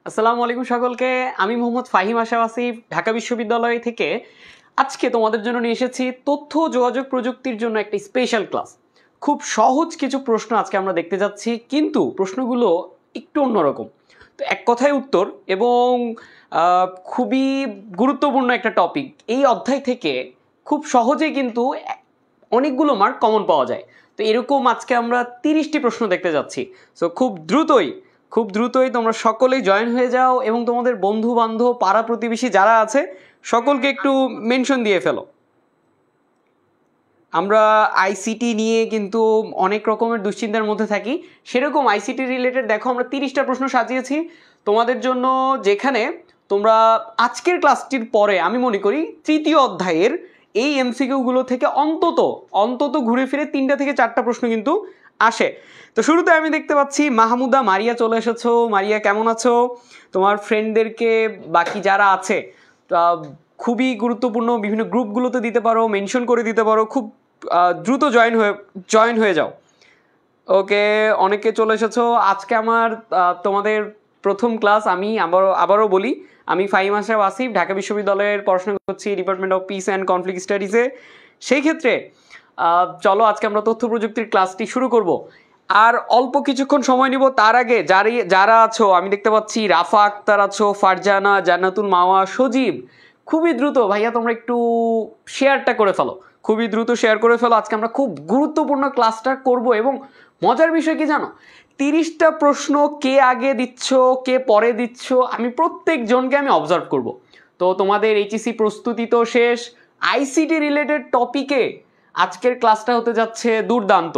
আসসালামু আলাইকুম সকলকে। আমি মোহাম্মদ ফাহিম আশরাফ আসিফ, ঢাকা বিশ্ববিদ্যালয় থেকে আজকে তোমাদের জন্য নিয়ে এসেছি তথ্য যোগাযোগ প্রযুক্তির জন্য একটা স্পেশাল ক্লাস। খুব সহজ কিছু প্রশ্ন আজকে আমরা দেখতে যাচ্ছি, কিন্তু প্রশ্নগুলো একটু অন্যরকম। তো এক কথায় উত্তর এবং খুবই গুরুত্বপূর্ণ একটা টপিক। এই অধ্যায় থেকে খুব সহজেই কিন্তু অনেকগুলো মার্ক কমন পাওয়া যায়। তো এরকম আজকে আমরা 30টি প্রশ্ন দেখতে যাচ্ছি। সো খুব দ্রুতই তোমরা সকলেই জয়েন হয়ে যাও এবং তোমাদের বন্ধু বান্ধব পাড়া প্রতিবেশী যারা আছে সকলকে একটু মেনশন দিয়ে ফেলো। আমরা আইসিটি নিয়ে কিন্তু অনেক রকমের দুশ্চিন্তার মধ্যে থাকি, সেরকম আইসিটি রিলেটেড দেখো আমরা 30টা প্রশ্ন সাজিয়েছি তোমাদের জন্য, যেখানে তোমরা আজকের ক্লাসটির পরে আমি মনে করি তৃতীয় অধ্যায়ের এই এমসিকিউগুলো থেকে অন্তত ঘুরে ফিরে 3টা থেকে 4টা প্রশ্ন কিন্তু আসে। তো শুরুতে আমি দেখতে পাচ্ছি মাহমুদা মারিয়া চলে এসেছো। মারিয়া কেমন আছো? তোমার ফ্রেন্ডদেরকে বাকি যারা আছে খুবই গুরুত্বপূর্ণ বিভিন্ন গ্রুপগুলোতে দিতে পারো, মেনশন করে দিতে পারো, খুব দ্রুত জয়েন হয়ে যাও। ওকে, অনেকে চলে এসেছো। আজকে আমার তোমাদের প্রথম ক্লাস। আমি আবারও বলি, আমি ফাহিম আশরাফ আসিফ, ঢাকা বিশ্ববিদ্যালয়ের পড়াশোনা করছি department of peace and conflict স্টাডিজে। সেই ক্ষেত্রে চলো আজকে আমরা তথ্য প্রযুক্তির ক্লাসটি শুরু করব। আর অল্প কিছুক্ষণ সময় নিব। তার আগে যারা আছো আমি দেখতে পাচ্ছি রাফা আক্তার আছো, ফারজানা, জান্নাতুল মাওয়া, সজীব, খুবই দ্রুত ভাইয়া তোমরা একটু শেয়ারটা করে ফেলো, খুবই দ্রুত শেয়ার করে ফেলো। আজকে আমরা খুব গুরুত্বপূর্ণ ক্লাসটা করব এবং মজার বিষয় কি জানো, 30টা প্রশ্ন কে আগে দিচ্ছ কে পরে দিচ্ছ আমি প্রত্যেকজনকে আমি অবজার্ভ করব। তো তোমাদের এইচএসসি প্রস্তুতি তো শেষ, আইসিটি রিলেটেড টপিকে আজকের ক্লাসটা হতে যাচ্ছে দুর্দান্ত।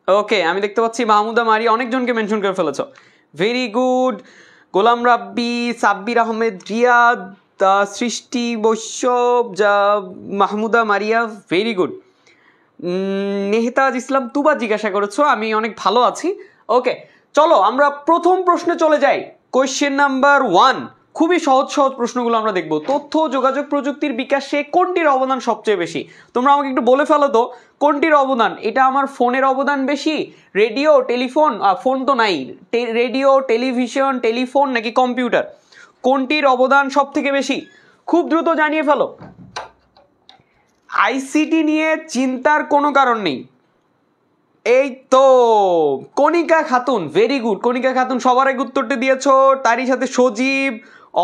ওকে, আমি দেখতে পাচ্ছি মাহমুদা মারি অনেকজনকে মেনশন করে ফেলেছ, ভেরি গুড। গোলাম রাব্বি, সাব্বির আহমেদ, রিয়াদ, সৃষ্টি বৈশ্যব, মাহমুদা মারিয়া, ভেরি গুড। নেহতাজ ইসলাম তুবা জিজ্ঞাসা করেছো, আমি অনেক ভালো আছি। ওকে, চলো আমরা প্রথম প্রশ্নে চলে যাই। কোয়েশ্চেন নাম্বার 1, খুবই সহজ প্রশ্নগুলো আমরা দেখব। তথ্য যোগাযোগ প্রযুক্তির বিকাশে কোনটির অবদান সবচেয়ে বেশি? তোমরা আমাকে একটু বলে ফেলো তো কোনটির অবদান। এটা আমার ফোনের অবদান বেশি, রেডিও টেলিফোন, ফোন তো নাই, রেডিও টেলিভিশন টেলিফোন নাকি কম্পিউটার? কোনটির অবদান সব থেকে বেশি? খুব দ্রুত জানিয়ে ফেলো। আইসিটি নিয়ে চিন্তার কোনো কারণ নেই। এই তো কণিকা খাতুন, ভেরি গুড। কণিকা খাতুন সবার আগে উত্তরটা দিয়েছো, তারই সাথে সজীব,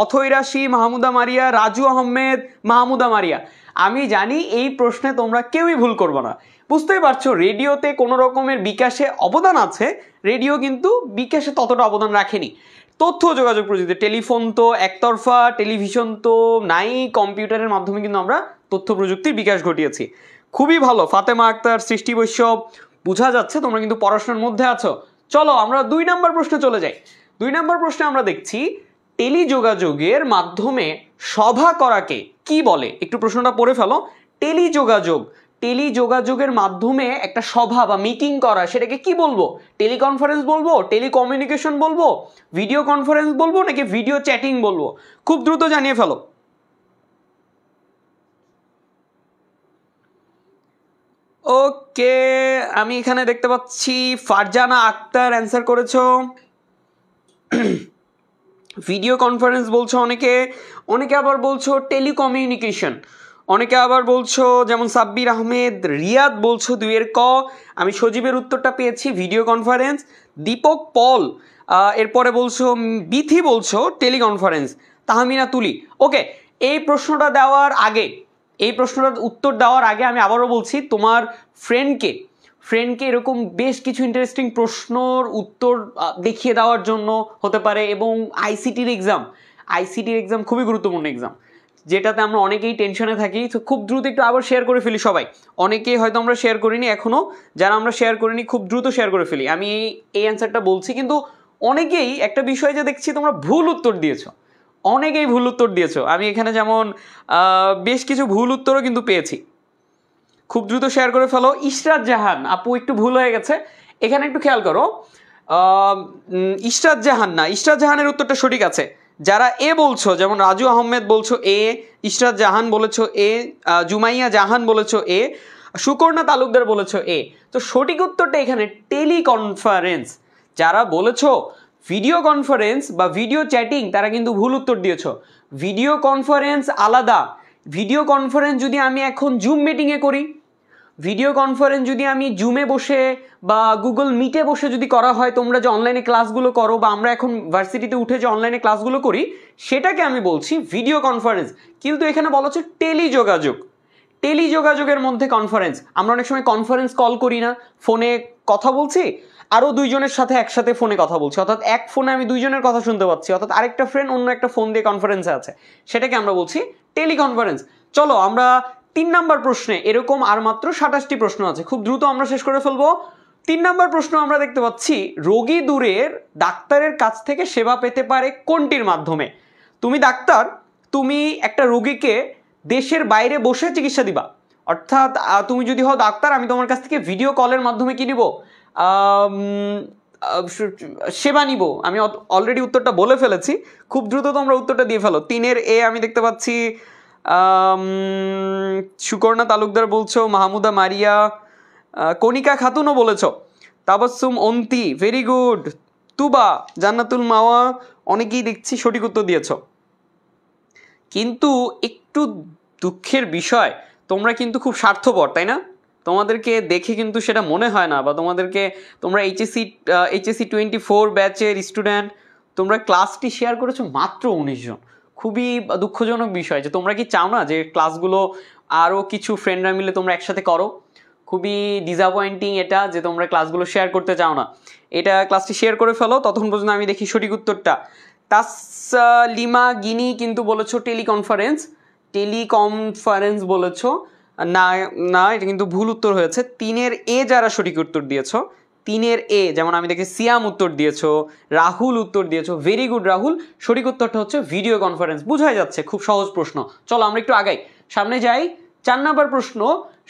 অথৈ রাশি, মাহমুদা মারিয়া, রাজু আহমেদ, মাহমুদা মারিয়া। আমি জানি এই প্রশ্নে তোমরা কেউই ভুল করবে না। বুঝতেই পারছো রেডিওতে কোনো রকমের বিকাশে অবদান আছে, রেডিও কিন্তু বিকাশে ততটা অবদান রাখেনি। তথ্য যোগাযোগ প্রযুক্তি, টেলিফোন তো একতরফা, টেলিভিশন তো নাই, কম্পিউটারের মাধ্যমে কিন্তু আমরা তথ্য প্রযুক্তির বিকাশ ঘটিয়েছি। খুবই ভালো ফাতেমা আক্তার, সৃষ্টি বৈশ্যব, বোঝা যাচ্ছে তোমরা কিন্তু পড়াশোনার মধ্যে আছো। চলো আমরা 2 নম্বর প্রশ্নে চলে যাই। 2 নম্বর প্রশ্নে আমরা দেখছি টেলিযোগাযোগের মাধ্যমে সভা করাকে কি বলে? একটু প্রশ্নটা পড়ে ফেলো। টেলিযোগাযোগের মাধ্যমে একটা সভা বা মিটিং করা, সেটাকে কি বলবো? টেলিকনফারেন্স বলবো, টেলিকমিউনিকেশন বলবো, ভিডিও কনফারেন্স বলবো নাকি ভিডিও চ্যাটিং বলবো? খুব দ্রুত জানিয়ে ফেলো। ওকে, আমি এখানে দেখতে পাচ্ছি ফারজানা আক্তার অ্যান্সার করেছো। ভিডিও কনফারেন্স বলছো অনেকে আবার বলছো টেলিকমিউনিকেশন, অনেকে আবার বলছো যেমন সাব্বির আহমেদ, রিয়াদ বলছো 2 ক। আমি সজীবের উত্তরটা পেয়েছি ভিডিও কনফারেন্স। দীপক পল এরপরে বলছো, বিথি বলছো টেলিকনফারেন্স, তাহমিনা তুলি। ওকে, এই প্রশ্নটার উত্তর দেওয়ার আগে আমি আবারও বলছি, তোমার ফ্রেন্ডকে এরকম বেশ কিছু ইন্টারেস্টিং প্রশ্নর উত্তর দেখিয়ে দেওয়ার জন্য হতে পারে। এবং আইসিটির এক্সাম খুবই গুরুত্বপূর্ণ এক্সাম, যেটাতে আমরা অনেকেই টেনশনে থাকি। তো খুব দ্রুত একটু আবার শেয়ার করে ফেলি সবাই। অনেকেই হয়তো আমরা শেয়ার করিনি এখনও, যারা আমরা শেয়ার করিনি খুব দ্রুত শেয়ার করে ফেলি। আমি এই অ্যান্সারটা বলছি, কিন্তু অনেকেই একটা বিষয় যে দেখছি তোমরা ভুল উত্তর দিয়েছো, আমি এখানে যেমন বেশ কিছু ভুল উত্তরও কিন্তু পেয়েছি। খুব দ্রুত শেয়ার করে ফেলো। ইশরাত জাহান আপু একটু ভুল হয়ে গেছে, এখানে একটু খেয়াল করো। ইশরাত জাহানের উত্তরটা সঠিক আছে। যারা এ বলছো, যেমন রাজু আহমেদ বলছো এ, ইশরাত জাহান বলেছো এ, জুমাইয়া জাহান বলেছো এ, সুকর্ণা তালুকদার বলেছো এ। তো সঠিক উত্তরটা এখানে টেলিকনফারেন্স। যারা বলেছো ভিডিও কনফারেন্স বা ভিডিও চ্যাটিং তারা কিন্তু ভুল উত্তর দিয়েছ। ভিডিও কনফারেন্স আলাদা। ভিডিও কনফারেন্স যদি আমি এখন জুম মিটিংয়ে করি, ভিডিও কনফারেন্স যদি আমি জুমে বসে বা গুগল মিটে বসে যদি করা হয়, তোমরা যে অনলাইনে ক্লাসগুলো করো বা আমরা এখন ভার্সিটিতে উঠে যে অনলাইনে ক্লাসগুলো করি, সেটাকে আমি বলছি ভিডিও কনফারেন্স। কিন্তু এখানে বলা হচ্ছে টেলিযোগাযোগ। টেলিযোগাযোগের মধ্যে কনফারেন্স। আমরা অনেক সময় কনফারেন্স কল করি না, ফোনে কথা বলছি, আরও দুইজনের সাথে একসাথে ফোনে কথা বলছি, অর্থাৎ এক ফোনে আমি দুইজনের কথা শুনতে পাচ্ছি, অর্থাৎ আরেকটা ফ্রেন্ড অন্য একটা ফোন দিয়ে কনফারেন্সে আছে, সেটাকে আমরা বলছি টেলিকনফারেন্স। চলো আমরা 3 নাম্বার প্রশ্নে, এরকম আর মাত্র 27টি প্রশ্ন আছে, খুব দ্রুত আমরা শেষ করে ফেলবো। 3 নাম্বার প্রশ্ন আমরা দেখতে পাচ্ছি, রোগী দূরের ডাক্তারের কাছ থেকে সেবা পেতে পারে কোনটির মাধ্যমে? তুমি ডাক্তার, তুমি একটা রোগীকে দেশের বাইরে বসে চিকিৎসা দিবা, অর্থাৎ তুমি যদি হও ডাক্তার, আমি তোমার কাছ থেকে ভিডিও কলের মাধ্যমে কি নিব? সেবা নিব। আমি অলরেডি উত্তরটা বলে ফেলেছি, খুব দ্রুত তোমরা উত্তরটা দিয়ে ফেলো। 3-এর এ আমি দেখতে পাচ্ছি সুকর্ণা তালুকদার বলছো, মাহমুদা মারিয়া, কণিকা খাতুনও বলেছো, তাবাসসুম অন্তি, ভেরি গুড, তুবা, জান্নাতুল মাওয়া, অনেকেই দেখছি সঠিক উত্তর দিয়েছ। কিন্তু একটু দুঃখের বিষয়, তোমরা কিন্তু খুব স্বার্থপর, তাই না? তোমাদেরকে দেখে কিন্তু সেটা মনে হয় না, বা তোমরা এইচএসসি 24 ব্যাচের স্টুডেন্ট, তোমরা ক্লাসটি শেয়ার করেছো মাত্র 19 জন। খুবই দুঃখজনক বিষয় যে তোমরা কি চাও না যে ক্লাসগুলো আরও কিছু ফ্রেন্ডরা মিলে তোমরা একসাথে করো? খুবই ডিসঅ্যাপয়েন্টিং এটা যে তোমরা ক্লাসগুলো শেয়ার করতে চাও না। এটা ক্লাসটি শেয়ার করে ফেলো, ততক্ষণ পর্যন্ত আমি দেখি সঠিক উত্তরটা। তাসলিমা গিনি কিন্তু বলেছো টেলিকনফারেন্স বলেছো, না না, এটা কিন্তু ভুল উত্তর হয়েছে। 3-এর এ যারা সঠিক উত্তর দিয়েছো, 3-এর এ, যেমন আমি দেখি সিয়াম উত্তর দিয়েছো, রাহুল উত্তর দিয়েছো, ভেরি গুড রাহুল। সঠিক উত্তরটা হচ্ছে ভিডিও কনফারেন্স। বোঝাই যাচ্ছে খুব সহজ প্রশ্ন। চলো আমরা একটু আগাই, সামনে যাই। 4 নাম্বার প্রশ্ন,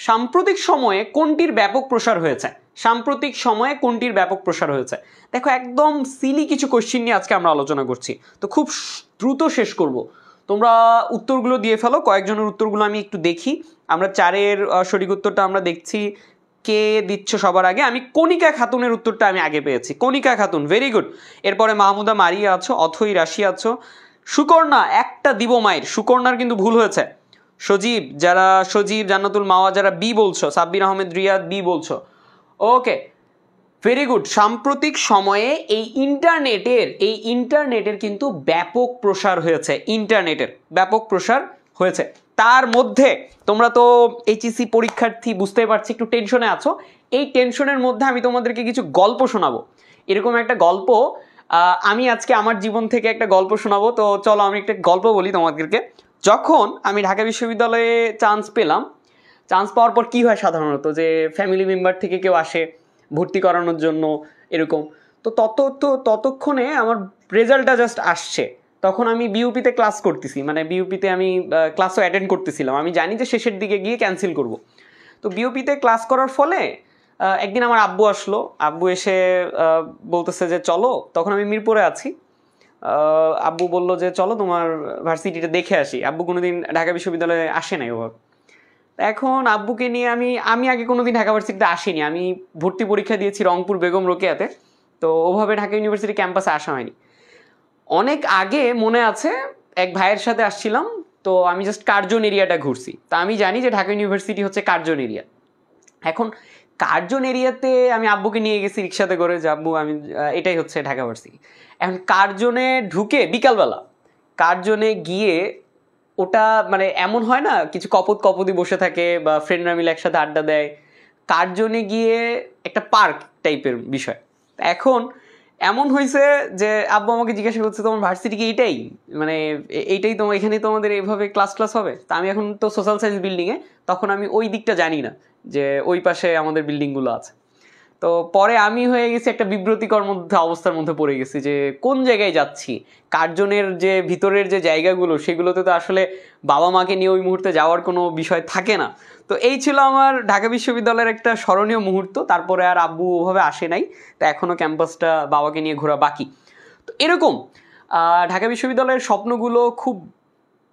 সাম্প্রতিক সময়ে কোনটির ব্যাপক প্রসার হয়েছে? সাম্প্রতিক সময়ে কোনটির ব্যাপক প্রসার হয়েছে? দেখো, একদম সিলি কিছু কোশ্চিন নিয়ে আজকে আমরা আলোচনা করছি, তো খুব দ্রুত শেষ করব। তোমরা উত্তরগুলো দিয়ে ফেলো, কয়েকজনের উত্তরগুলো আমি একটু দেখি। আমরা 4-এর সঠিক উত্তরটা আমরা দেখছি, কে দিচ্ছ সবার আগে? আমি কণিকা খাতুনের উত্তরটা আমি আগে পেয়েছি, কণিকা খাতুন, ভেরি গুড। এরপরে মাহমুদা মারিয়া আছো, অথই রাশি আছো, সুকর্ণা একটা দিব মায়ের, সুকর্ণার কিন্তু ভুল হয়েছে। সজীব, জান্নাতুল মাওয়া যারা বি বলছো, সাব্বির আহমেদ রিয়াদ বি বলছো, ওকে ভেরি গুড। সাম্প্রতিক সময়ে এই ইন্টারনেটের কিন্তু ব্যাপক প্রসার হয়েছে, ইন্টারনেটের ব্যাপক প্রসার হয়েছে। তার মধ্যে তোমরা তো এইচএসসি পরীক্ষার্থী, বুঝতে পারছি একটু টেনশনে আছো। এই টেনশনের মধ্যে আমি তোমাদেরকে কিছু গল্প শোনাবো। এরকম একটা গল্প, আমি আজকে আমার জীবন থেকে একটা গল্প শোনাবো। তো চলো আমি একটা গল্প বলি তোমাদেরকে। যখন আমি ঢাকা বিশ্ববিদ্যালয়ে চান্স পাওয়ার পর কি হয় সাধারণত, যে ফ্যামিলি মেম্বার থেকে কেউ আসে ভর্তি করানোর জন্য, এরকম। তো ততক্ষণে আমার রেজাল্টটা জাস্ট আসছে, তখন আমি বিউপিতে ক্লাস করতেছি, মানে বিউপিতে আমি ক্লাসও অ্যাটেন্ড করতেছিলাম। আমি জানি যে শেষের দিকে গিয়ে ক্যান্সেল করব। তো বিউপিতে ক্লাস করার ফলে একদিন আমার আব্বু আসলো। আব্বু এসে বলতেছে যে চলো, তখন আমি মিরপুরে আছি। আব্বু বলল যে চলো তোমার ভার্সিটিটা দেখে আসি। আব্বু কোনোদিন ঢাকা বিশ্ববিদ্যালয়ে আসে নাই ওভাবে। এখন আব্বুকে নিয়ে আমি আগে কোনোদিন ঢাকা ভার্সিটিতে আসিনি। আমি ভর্তি পরীক্ষা দিয়েছি রংপুর বেগম রোকেয়াতে, তো ওভাবে ঢাকা ইউনিভার্সিটি ক্যাম্পাসে আসা হয়নি। অনেক আগে মনে আছে এক ভাইয়ের সাথে আসছিলাম, তো আমি জাস্ট কার্জন এরিয়াটা ঘুরছি। তা আমি জানি যে ঢাকা ইউনিভার্সিটি হচ্ছে কার্জন এরিয়া। এখন কার্জন এরিয়াতে আমি আব্বুকে নিয়ে গেছি রিক্সাতে করে, যে আব্বু আমি এটাই হচ্ছে ঢাকা ভার্সিটি। এখন কার্জনে ঢুকে বিকালবেলা কার্জনে গিয়ে, ওটা মানে এমন হয় না কিছু কপদি বসে থাকে বা ফ্রেন্ডরা মিলে একসাথে আড্ডা দেয়, কার্জনে গিয়ে একটা পার্ক টাইপের বিষয়। এখন এমন হয়েছে যে আব্বু আমাকে জিজ্ঞাসা করছে তোমার ভার্সিটি কি এইটাই, মানে এইটাই তোমার এখানেই তোমাদের এইভাবে ক্লাস হবে? তা আমি এখন তো সোশ্যাল সায়েন্স বিল্ডিংয়ে, তখন আমি ওই দিকটা জানি না যে ওই পাশে আমাদের বিল্ডিংগুলো আছে। তো পরে আমি হয়ে গেছি একটা বিব্রতিকর অবস্থার মধ্যে পড়ে গেছি যে কোন জায়গায় যাচ্ছি। কার্জনের যে ভিতরের যে জায়গাগুলো, সেগুলোতে তো আসলে বাবা মাকে নিয়ে ওই মুহূর্তে যাওয়ার কোনো বিষয় থাকে না। তো এই ছিল আমার ঢাকা বিশ্ববিদ্যালয়ের একটা স্মরণীয় মুহূর্ত। তারপরে আর আব্বু ওভাবে আসে নাই, তো এখনও ক্যাম্পাসটা বাবাকে নিয়ে ঘোরা বাকি। তো এরকম ঢাকা বিশ্ববিদ্যালয়ের স্বপ্নগুলো খুব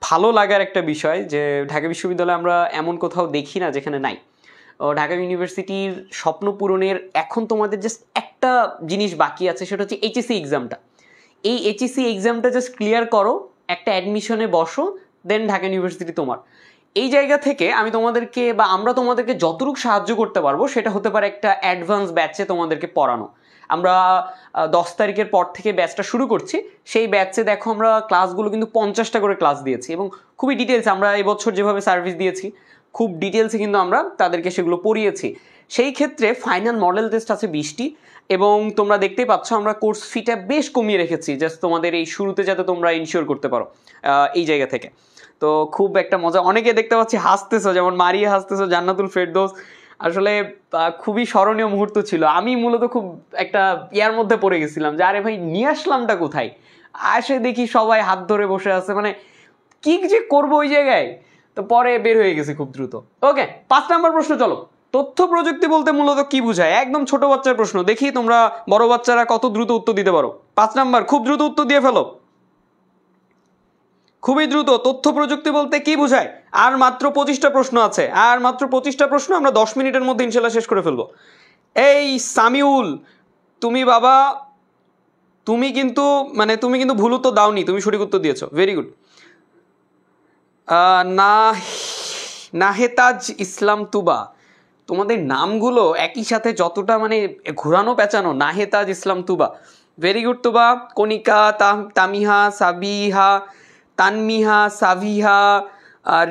ভালো লাগার একটা বিষয়, যে ঢাকা বিশ্ববিদ্যালয়ে আমরা এমন কোথাও দেখি না যেখানে নাই। ঢাকা ইউনিভার্সিটির স্বপ্ন পূরণের এখন তোমাদের জাস্ট একটা জিনিস বাকি আছে, সেটা হচ্ছে এইচএসসি এক্সামটা। এই এইচএসসি এক্সামটা জাস্ট ক্লিয়ার করো, একটা অ্যাডমিশনে বসো, দেন ঢাকা ইউনিভার্সিটি তোমার। এই জায়গা থেকে আমি তোমাদেরকে বা আমরা তোমাদেরকে যতটুকু সাহায্য করতে পারবো সেটা হতে পারে একটা অ্যাডভান্স ব্যাচে তোমাদেরকে পড়ানো। আমরা 10 তারিখের পর থেকে ব্যাচটা শুরু করছি। সেই ব্যাচে দেখো আমরা ক্লাসগুলো কিন্তু 50টা করে ক্লাস দিয়েছি এবং খুবই ডিটেলস আমরা এবছর যেভাবে সার্ভিস দিয়েছি খুব ডিটেলসে কিন্তু আমরা তাদেরকে সেগুলো পড়িয়েছি। সেই ক্ষেত্রে ফাইনাল মডেল টেস্ট আছে 20টি এবং তোমরা দেখতেই পাচ্ছ আমরা কোর্স ফিটা বেশ কমিয়ে রেখেছি জাস্ট তোমাদের এই শুরুতে যাতে তোমরা ইনশিওর করতে পারো এই জায়গা থেকে। তো খুব একটা মজা, অনেকে দেখতে পাচ্ছি হাসতেছো, যেমন মারিয়া হাসতেছো, জান্নাতুল ফেরদৌস, আসলে খুবই স্মরণীয় মুহূর্ত ছিল। আমি মূলত খুব একটা ইয়ার মধ্যে পড়ে গেছিলাম যে আরে ভাই নিয়ে আসলামটা কোথায়, আসে দেখি সবাই হাত ধরে বসে আছে, মানে কি যে করবো ওই জায়গায়। তো পরে বের হয়ে গেছে খুব দ্রুত। ওকে, 5 নম্বর প্রশ্ন চলো। তথ্য প্রযুক্তি বলতে মূলত কি বোঝায়? একদম ছোট বাচ্চার প্রশ্ন, দেখি তোমরা বড় বাচ্চারা কত দ্রুত উত্তর দিতে পারো। 5 নাম্বার, খুব দ্রুত উত্তর দিয়ে ফেলো, খুবই দ্রুত। তথ্য প্রযুক্তি বলতে কি বোঝায়? আর মাত্র 25টা প্রশ্ন আছে, আর মাত্র 25টা প্রশ্ন, আমরা 10 মিনিটের মধ্যে ইনশাল্লাহ শেষ করে ফেলবো। এই সামিউল, তুমি বাবা তুমি কিন্তু ভুল উত্তর দাওনি, তুমি সঠিক উত্তর দিয়েছো, ভেরি গুড। নাহেতাজ ইসলাম তুবা, তোমাদের নামগুলো একই সাথে যতটা মানে ঘোরানো পেঁচানো, নাহেতাজ ইসলাম তুবা, ভেরি গুড তুবা। কণিকা, তামিহা, সাবিহা, তানমিহা, সাভিহা,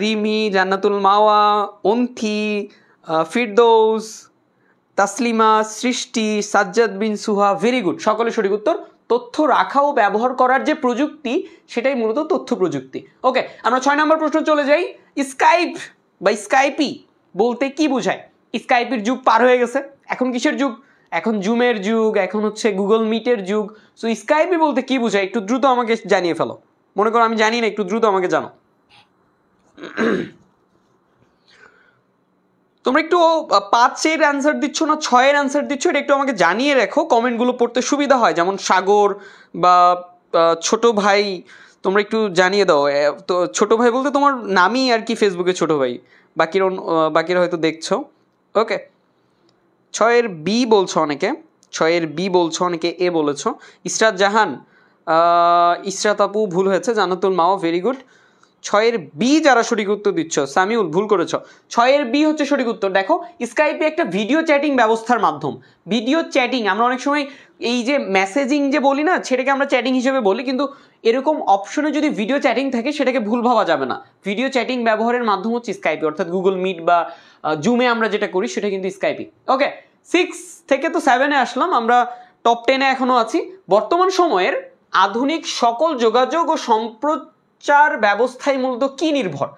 রিমি, জান্নাতুল মাওয়া, অন্থি, ফিরদৌস, তাসলিমা, সৃষ্টি, সাজ্জাদ বিন সুহা, ভেরি গুড, সকলে সঠিক উত্তর। তথ্য রাখা ও ব্যবহার করার যে প্রযুক্তি সেটাই মূলত তথ্য প্রযুক্তি। ওকে, আমরা 6 নম্বর প্রশ্ন চলে যাই। স্কাইপ বা স্কাইপি বলতে কি বোঝায়? স্কাইপির যুগ পার হয়ে গেছে, এখন কিসের যুগ? এখন জুমের যুগ, এখন হচ্ছে গুগল মিটের যুগ। সো স্কাইপি বলতে কি বোঝায় একটু দ্রুত আমাকে জানিয়ে ফেলো। মনে করো আমি জানি না, একটু দ্রুত আমাকে জানো। তোমরা একটু 5-এর অ্যান্সার দিচ্ছ না 6-এর অ্যান্সার দিচ্ছ, এটা একটু আমাকে জানিয়ে রাখো, কমেন্টগুলো পড়তে সুবিধা হয়। যেমন সাগর বা ছোট ভাই, তোমরা একটু জানিয়ে দাও। তো ছোট ভাই বলতে তোমার নামই আর কি ফেসবুকে ছোট ভাই, বাকিরা হয়তো দেখছো। ওকে, 6-এর বি বলছো অনেকে, 6-এর বি বলছো অনেকে, এ বলেছো। ইসরাত জাহান, ইসরাত আপু ভুল হয়েছে, জান্নাতুল মাওয়া, ভেরি গুড। 6-এর বি যারা সঠিক উত্তর দিচ্ছ, সামিউল ভুল করেছ, 6-এর বি হচ্ছে সঠিক উত্তর। দেখো স্কাইপে একটা ভিডিও চ্যাটিং ব্যবস্থার মাধ্যম। ভিডিও চ্যাটিং আমরা অনেক সময় এই যে মেসেজিং যে বলি না, সেটাকে আমরা চ্যাটিং হিসেবে বলি, কিন্তু এরকম অপশনে যদি ভিডিও চ্যাটিং থাকে সেটাকে ভুল ভাবা যাবে না। ভিডিও চ্যাটিং ব্যবহারের মাধ্যম হচ্ছে স্কাইপি, অর্থাৎ গুগল মিট বা জুমে আমরা যেটা করি সেটা কিন্তু স্কাইপি। ওকে, 6 থেকে তো 7-এ আসলাম, আমরা টপ 10-এ এখনো আছি। বর্তমান সময়ের আধুনিক সকল যোগাযোগ ও সম্প্রচার ব্যবস্থায় মূলত কি নির্ভর?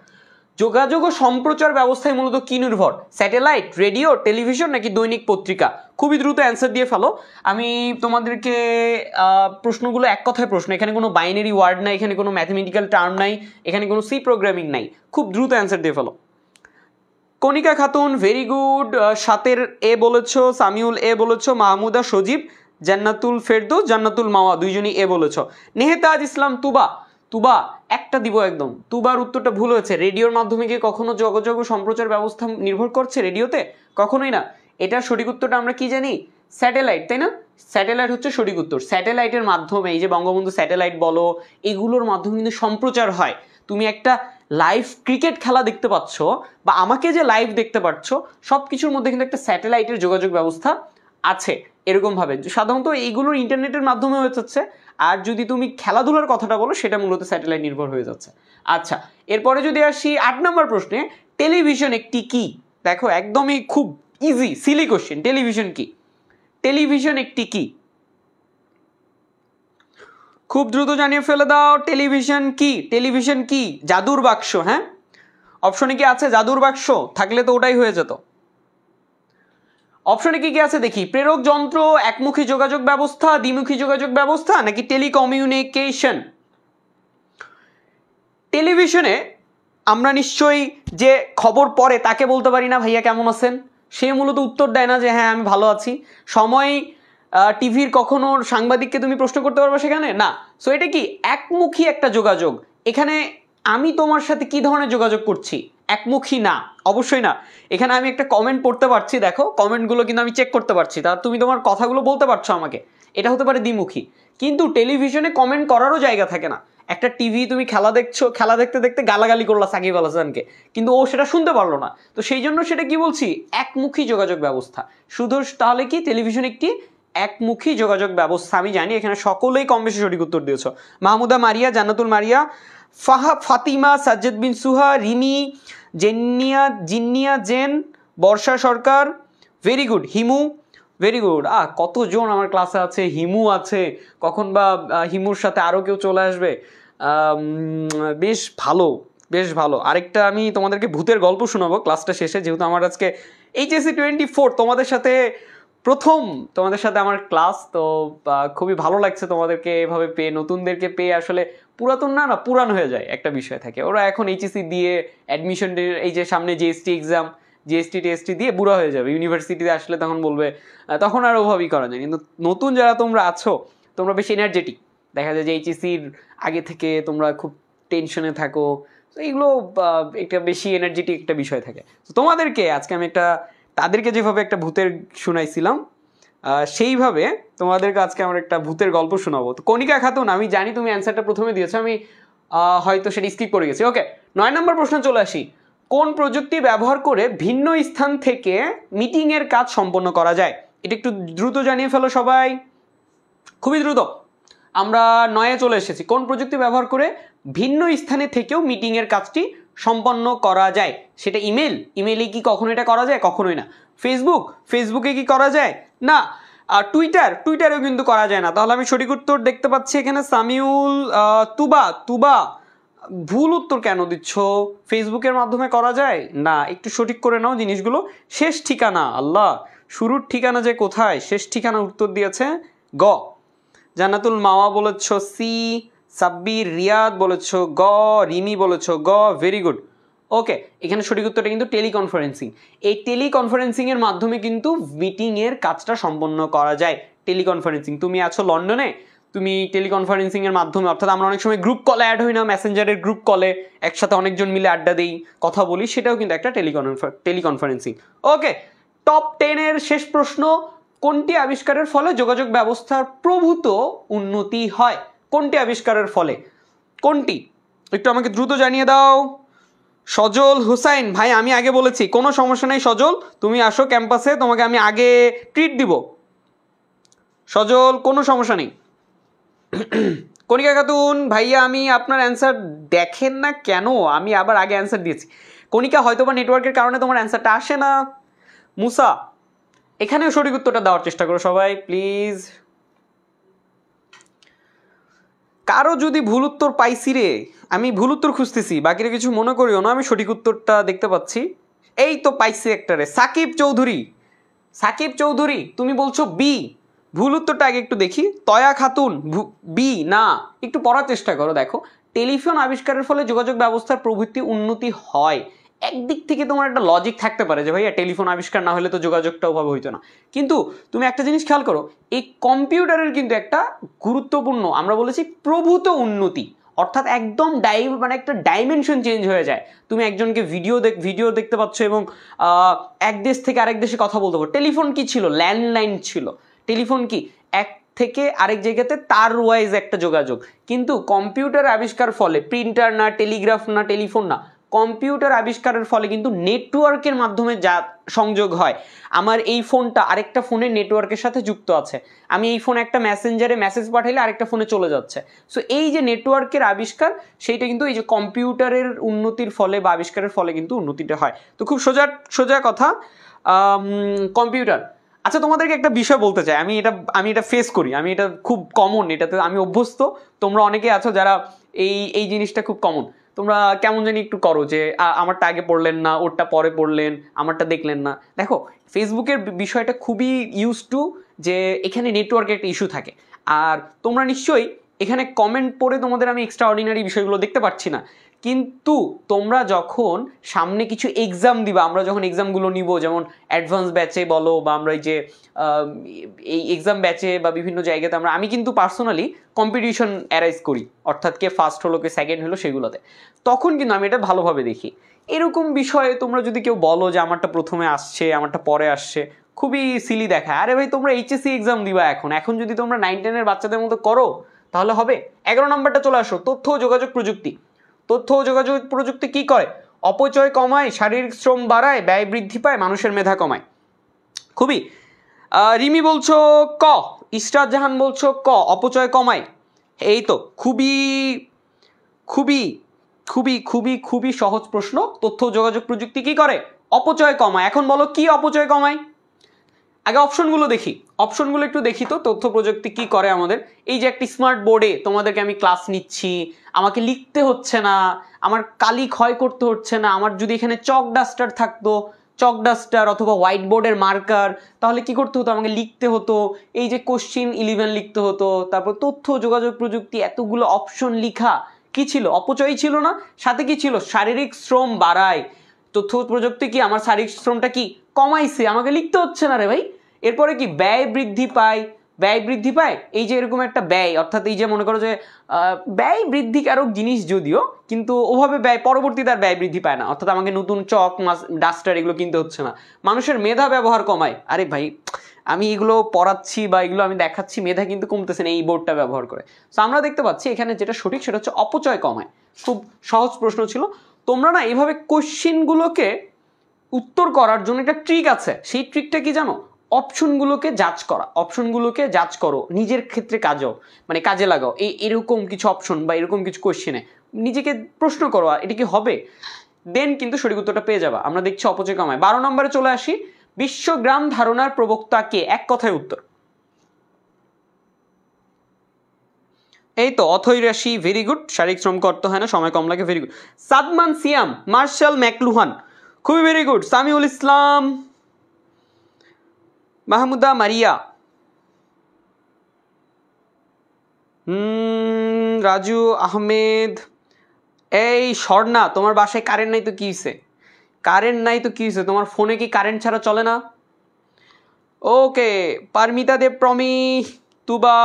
যোগাযোগ ও সম্প্রচার ব্যবস্থায় মূলত কি নির্ভর? স্যাটেলাইট, রেডিও, টেলিভিশন নাকি দৈনিক পত্রিকা? খুবই দ্রুত অ্যান্সার দিয়ে ফেলো। আমি তোমাদেরকে প্রশ্নগুলো এক কথায় প্রশ্ন, এখানে কোনো বাইনারি ওয়ার্ড নাই, এখানে কোনো ম্যাথমেটিক্যাল টার্ম নাই, এখানে কোনো সি প্রোগ্রামিং নাই। খুব দ্রুত অ্যান্সার দিয়ে ফেলো। কণিকা খাতুন, ভেরি গুড। 7-এর এ বলেছ, সামিউল এ বলেছ, মাহমুদা সজীব, জান্নাতুল ফেরদৌস, জান্নাতুল মাওয়া দুইজনই এ বলেছ। নেহেতাজ ইসলাম তুবা, তুবা একটা দিব একদম, তুবার উত্তরটা ভুল হয়েছে। রেডিওর মাধ্যমে কি কখনো যোগাযোগ ও সম্প্রচার ব্যবস্থা নির্ভর করছে রেডিওতে? কখনোই না। এটার সঠিক উত্তরটা আমরা কি জানি? স্যাটেলাইট, তাই না? স্যাটেলাইট হচ্ছে সঠিক উত্তর। স্যাটেলাইটের মাধ্যমে, এই যে বঙ্গবন্ধু স্যাটেলাইট বলো, এগুলোর মাধ্যমে কিন্তু সম্প্রচার হয়। তুমি একটা লাইভ ক্রিকেট খেলা দেখতে পাচ্ছ বা আমাকে যে লাইভ দেখতে পাচ্ছ, সব কিছুর মধ্যে কিন্তু একটা স্যাটেলাইটের যোগাযোগ ব্যবস্থা আছে। এরকমভাবে সাধারণত এইগুলোর ইন্টারনেটের মাধ্যমে হয়ে যাচ্ছে, আর যদি তুমি খেলাধুলার কথাটা বলো সেটা মূলত স্যাটেলাইট নির্ভর হয়ে যাচ্ছে। আচ্ছা, এরপরে যদি আসি 8 নম্বর প্রশ্নে, টেলিভিশন একটি কি? দেখো একদমই খুব ইজি সিলি কোশ্চেন, টেলিভিশন কি? টেলিভিশন একটি কি? খুব দ্রুত জানিয়ে ফেলে দাও, টেলিভিশন কি? টেলিভিশন কি? জাদুর বাক্স। হ্যাঁ, অপশনে কি আছে জাদুর বাক্স? থাকলে তো ওটাই হয়ে যেত। অপশনে কি কি আছে দেখি? প্রেরক যন্ত্র, একমুখী যোগাযোগ ব্যবস্থা, দ্বিমুখী যোগাযোগ ব্যবস্থা নাকি টেলিকমিউনিকেশন? টেলিভিশনে আমরা নিশ্চয়ই যে খবর পড়ে তাকে বলতে পারি না ভাইয়া কেমন আছেন, সে মূলত উত্তর দেয় না যে হ্যাঁ আমি ভালো আছি। সময় টিভির কখনো সাংবাদিককে তুমি প্রশ্ন করতে পারবে সেখানে না। সো এটা কি? একমুখী একটা যোগাযোগ। এখানে আমি তোমার সাথে কি ধরনের যোগাযোগ করছি? একমুখী না, অবশ্যই না। এখানে আমি একটা কমেন্ট পড়তে পারছি, দেখো কমেন্টগুলো কিন্তু আমি চেক করতে পারছি, তা তুমি তোমার কথাগুলো বলতে পারছো আমাকে, এটা হতে পারে দ্বিমুখী। কিন্তু টেলিভিশনে কমেন্ট করারও জায়গা থাকে না। একটা টিভি তুমি খেলা দেখছো, খেলা দেখতে দেখতে গালাগালি করলা সাকিব আল হাসানকে, কিন্তু ও সেটা শুনতে পারলো না। তো সেই জন্য সেটা কি বলছি, একমুখী যোগাযোগ ব্যবস্থা। শুধু তাহলে কি টেলিভিশন একটি একমুখী যোগাযোগ ব্যবস্থা। আমি জানি এখানে সকলেই কম বেশি সঠিক উত্তর দিয়েছ। Mahmuda Maria, Jannatul Maria, Fatima, Sajjed bin Suha, Rimi, Zinnia Jen, Barsha Sarkar, very good. Himu, very good. কতজন আমার ক্লাসে আছে, হিমু আছে, কখন বা হিমুর সাথে আরও কেউ চলে আসবে। বেশ ভালো, বেশ ভালো। আরেকটা আমি তোমাদেরকে ভূতের গল্প শোনাবো ক্লাসটা শেষে, যেহেতু আমার আজকে HSC 24 তোমাদের সাথে তোমাদের সাথে আমার ক্লাস, তো খুবই ভালো লাগছে তোমাদেরকে এভাবে পেয়ে, নতুনদেরকে পেয়ে। আসলে পুরাতন না পুরান হয়ে যায় একটা বিষয় থাকে। ওরা এখন HSC দিয়ে অ্যাডমিশন, এই যে সামনে GST এক্সাম, GST টেস্টি দিয়ে বুড়া হয়ে যাবে, ইউনিভার্সিটিতে আসলে তখন বলবে, তখন আর ওভাবেই করা যায়। কিন্তু নতুন যারা তোমরা আছো, তোমরা বেশি এনার্জেটিক, দেখা যায় যে HSCর আগে থেকে তোমরা খুব টেনশনে থাকো, তো এইগুলো একটা বেশি এনার্জেটিক একটা বিষয় থাকে। তো তোমাদেরকে আজকে আমি তাদেরকে যেভাবে একটা ভূতের শোনাইছিলাম, সেইভাবে তোমাদেরকে আজকে আমার একটা ভূতের গল্প শোনাবো। তো কণিকা খাতুন, আমি জানি তুমি অ্যান্সারটা প্রথমে দিয়েছো, আমি হয়তো সেটা স্কিপ করে গেছি। ওকে, 9 নম্বর প্রশ্ন চলে আসি। কোন প্রযুক্তি ব্যবহার করে ভিন্ন স্থান থেকে মিটিংয়ের কাজ সম্পন্ন করা যায়? এটা একটু দ্রুত জানিয়ে ফেলো সবাই, খুবই দ্রুত। আমরা 9-এ চলে এসেছি। কোন প্রযুক্তি ব্যবহার করে ভিন্ন স্থানে থেকেও মিটিংয়ের কাজটি সম্পন্ন করা যায়? সেটা ইমেইলে কি কখনো এটা করা যায়? কখনোই না। ফেসবুকে কি করা যায়? না। আর টুইটারেও কিন্তু করা যায় না। তাহলে আমি সঠিক উত্তর দেখতে পাচ্ছি এখানে সামিউল, তুবা ভুল উত্তর কেন দিচ্ছ? ফেসবুকের মাধ্যমে করা যায় না, একটু সঠিক করে নাও জিনিসগুলো। শেষ ঠিকানা, আল্লাহ, শুরুর ঠিকানা যে কোথায়, শেষ ঠিকানা উত্তর দিয়েছে গ। জান্নাতুল মাওয়া বলেছ সি, সাব্বির, রিয়াদ বলেছ গ, রিমি বলেছ গ, ভেরি গুড। ওকে, এখানে সঠিক উত্তরটা কিন্তু টেলিকনফারেন্সিং। এই টেলিকনফারেন্সিং এর মাধ্যমে কিন্তু মিটিং এর কাজটা সম্পন্ন করা যায়। টেলিকনফারেন্সিং, তুমি আছো লন্ডনে, তুমি টেলিকনফারেন্সিং এর মাধ্যমে, অর্থাৎ আমরা অনেক সময় গ্রুপ কলে অ্যাড হই না, মেসেঞ্জারের গ্রুপ কলে একসাথে অনেকজন মিলে আড্ডা দিই, কথা বলি, সেটাও কিন্তু একটা টেলিকনফারেন্সিং। ওকে, টপ 10 এর শেষ প্রশ্ন। কোনটি আবিষ্কারের ফলে যোগাযোগ ব্যবস্থার প্রভূত উন্নতি হয়? কোনটি আবিষ্কারের ফলে? কোনটি? একটু আমাকে দ্রুত জানিয়ে দাও। সজল হুসাইন, ভাই আমি আগে বলেছি, কোনো সমস্যা নেই সজল, তুমি আসো ক্যাম্পাসে, তোমাকে আমি আগে ট্রিট দিব। সজল, কোনো সমস্যা নেই। কণিকা খাতুন, ভাইয়া আমি আপনার অ্যান্সার দেখেন না কেন? আমি আবার আগে অ্যান্সার দিয়েছি। কণিকা, হয়তো বা নেটওয়ার্কের কারণে তোমার অ্যান্সারটা আসে না। মুসা, এখানেও সঠিক উত্তরটা দেওয়ার চেষ্টা করো সবাই প্লিজ। কারো যদি ভুল উত্তর পাইছি রে, আমি ভুল উত্তর খুঁজতেছি, বাকিরা কিছু মনে করিও না, আমি সঠিক উত্তরটা দেখতে পাচ্ছি। এই তো পাইছি একটা রে, সাকিব চৌধুরী, তুমি বলছো বি। ভুল উত্তরটা আগে একটু দেখি। তয়া খাতুন, বি না, একটু পড়ার চেষ্টা করো। দেখো, টেলিফোন আবিষ্কারের ফলে যোগাযোগ ব্যবস্থার প্রভৃতি উন্নতি হয়। একদিক থেকে তোমার একটা লজিক থাকতে পারে যে ভাইয়া টেলিফোন আবিষ্কার না হলে তো যোগাযোগটা ওভাবে হইতো না, কিন্তু তুমি একটা জিনিস খেয়াল করো, এই কম্পিউটারের কিন্তু একটা গুরুত্বপূর্ণ, আমরা বলেছি প্রভূত উন্নতি, অর্থাৎ একদম মানে একটা ডাইমেনশন চেঞ্জ হয়ে যায়। তুমি একজনকে ভিডিও দেখতে পাচ্ছ এবং এক দেশ থেকে আরেক দেশে কথা বলতে পারো। টেলিফোন কি ছিল? ল্যান্ডলাইন ছিল। টেলিফোন কি এক থেকে আরেক জায়গাতে তার ওয়াইজ একটা যোগাযোগ। কিন্তু কম্পিউটার আবিষ্কার ফলে, প্রিন্টার না, টেলিগ্রাফ না, টেলিফোন না, কম্পিউটার আবিষ্কারের ফলে কিন্তু নেটওয়ার্কের মাধ্যমে যা সংযোগ হয়। আমার এই ফোনটা আরেকটা ফোনের নেটওয়ার্কের সাথে যুক্ত আছে, আমি এই ফোনে একটা মেসেঞ্জারে মেসেজ পাঠাইলে আরেকটা ফোনে চলে যাচ্ছে। সো এই যে নেটওয়ার্কের আবিষ্কার, সেইটা কিন্তু এই যে কম্পিউটারের উন্নতির ফলে বা আবিষ্কারের ফলে কিন্তু উন্নতিটা হয়। তো খুব সোজা কথা, কম্পিউটার। আচ্ছা, তোমাদেরকে একটা বিষয় বলতে চাই, আমি এটা ফেস করি, আমি এটা খুব কমন, এটাতে আমি অভ্যস্ত। তোমরা অনেকে আছো যারা এই জিনিসটা খুব কমন। তোমরা কেমন জানি একটু করো যে আমারটা আগে পড়লেন না, ওরটা পরে পড়লেন, আমারটা দেখলেন না। দেখো, ফেসবুকের বিষয়টা খুবই ইউজ টু যে এখানে নেটওয়ার্কের একটা ইস্যু থাকে। আর তোমরা নিশ্চয়ই এখানে কমেন্ট পড়ে তোমাদের আমি এক্সট্রা অর্ডিনারি বিষয়গুলো দেখতে পাচ্ছি না, কিন্তু তোমরা যখন সামনে কিছু এক্সাম দিবা, আমরা যখন এক্সামগুলো নিব, যেমন অ্যাডভান্স ব্যাচে বলো বা আমরা এই যে এই এক্সাম ব্যাচে বা বিভিন্ন জায়গাতে আমি কিন্তু পার্সোনালি কম্পিটিশন অ্যারাইজ করি, অর্থাৎ কে ফার্স্ট হলো কে সেকেন্ড হলো সেগুলোতে, তখন কিন্তু আমি এটা ভালোভাবে দেখি। এরকম বিষয়ে তোমরা যদি কেউ বলো যে আমারটা প্রথমে আসছে, আমারটা পরে আসছে, খুবই সিলি দেখায়। আরে ভাই তোমরা এইচএসসি এক্সাম দিবা এখন যদি তোমরা 9-10 বাচ্চাদের মতো করো তাহলে হবে। 11 নম্বরটা চলে আসো, তথ্য ও যোগাযোগ প্রযুক্তি। তথ্য ও যোগাযোগ প্রযুক্তি কি করে? অপচয় কমায়, শারীরিক শ্রম বাড়ায়, ব্যয় বৃদ্ধি পায়, মানুষের মেধা কমায়। খুবই রিমি বলছো ক, ইশরাত জাহান বলছো ক, অপচয় কমায়। এই তো খুবই খুবই খুবই খুবই খুবই সহজ প্রশ্ন। তথ্য ও যোগাযোগ প্রযুক্তি কি করে? অপচয় কমায়। এখন বলো কি অপচয় কমায়? আগে অপশনগুলো দেখি, অপশনগুলো একটু দেখি তো। তথ্য প্রযুক্তি কি করে আমাদের? এই যে একটি স্মার্ট বোর্ডে তোমাদেরকে আমি ক্লাস নিচ্ছি, আমাকে লিখতে হচ্ছে না, আমার কালি ক্ষয় করতে হচ্ছে না। আমার যদি এখানে চক ডাস্টার থাকতো, চক ডাস্টার অথবা হোয়াইট বোর্ডের মার্কার, তাহলে কি করতে হতো? আমাকে লিখতে হতো, এই যে কোশ্চিন 11 লিখতে হতো। তারপর তথ্য যোগাযোগ প্রযুক্তি, এতগুলো অপশন লিখা কি ছিল? অপচয় ছিল না? সাথে কি ছিল? শারীরিক শ্রম বাড়ায়। তথ্য প্রযুক্তি কি আমার শারীরিক শ্রমটা কি কমাইছে? আমাকে লিখতে হচ্ছে না রে ভাই। এরপরে কি? ব্যয় বৃদ্ধি পায়। ব্যয় বৃদ্ধি পায়, এই যে এরকম একটা ব্যয়, অর্থাৎ এই যে মনে করো যে ব্যয় বৃদ্ধিকারক জিনিস যদিও, কিন্তু ওভাবে ব্যয় পরবর্তীতে আর ব্যয় বৃদ্ধি পায় না। অর্থাৎ আমাকে নতুন চক ডাস্টার এগুলো কিনতে হচ্ছে না। মানুষের মেধা ব্যবহার কমায়। আরে ভাই আমি এগুলো পড়াচ্ছি বা এগুলো আমি দেখাচ্ছি, মেধা কিন্তু কমতেছে না এই বোর্ডটা ব্যবহার করে। তো আমরা দেখতে পাচ্ছি এখানে যেটা সঠিক সেটা হচ্ছে অপচয় কমায়। খুব সহজ প্রশ্ন ছিল। তোমরা না এইভাবে কোশ্চিনগুলোকে উত্তর করার জন্য একটা ট্রিক আছে। সেই ট্রিকটা কি জানো? অপশনগুলোকে যাচ করা। অপশনগুলোকে যাচ করো, নিজের ক্ষেত্রে কাজেও মানে কাজে লাগাও। এরকম কিছু অপশন বা এরকম কিছু কোশ্চেনে নিজেকে প্রশ্ন করো এটা কি হবে, দেন কিন্তু সঠিক উত্তরটা পেয়ে যাবা। আমরা দেখছি অপচয় কমায়। 12 নম্বরে চলে আসি, বিশ্বগ্রাম ধারণার প্রবক্তা কে? এক কথায় উত্তর। এই তো অথৈ রাশি, ভেরি গুড। শারীরিক শ্রম করতে হয় না, সময় কম লাগে, ভেরি গুড। সাদমান সিয়াম, মার্শাল ম্যাকলুহান, খুবই ভেরি গুড। সামিউল ইসলাম, মাহমুদা মারিয়া, রাজু আহমেদ। এই স্বর্ণা, তোমার বাসায় কারেন্ট নাই তো কি হয়েছে? কারেন্ট নাই তো কি হয়েছে? তোমার ফোনে কি কারেন্ট ছাড়া চলে না? ওকে, পারমিতা দেব, প্রমি, তুবা,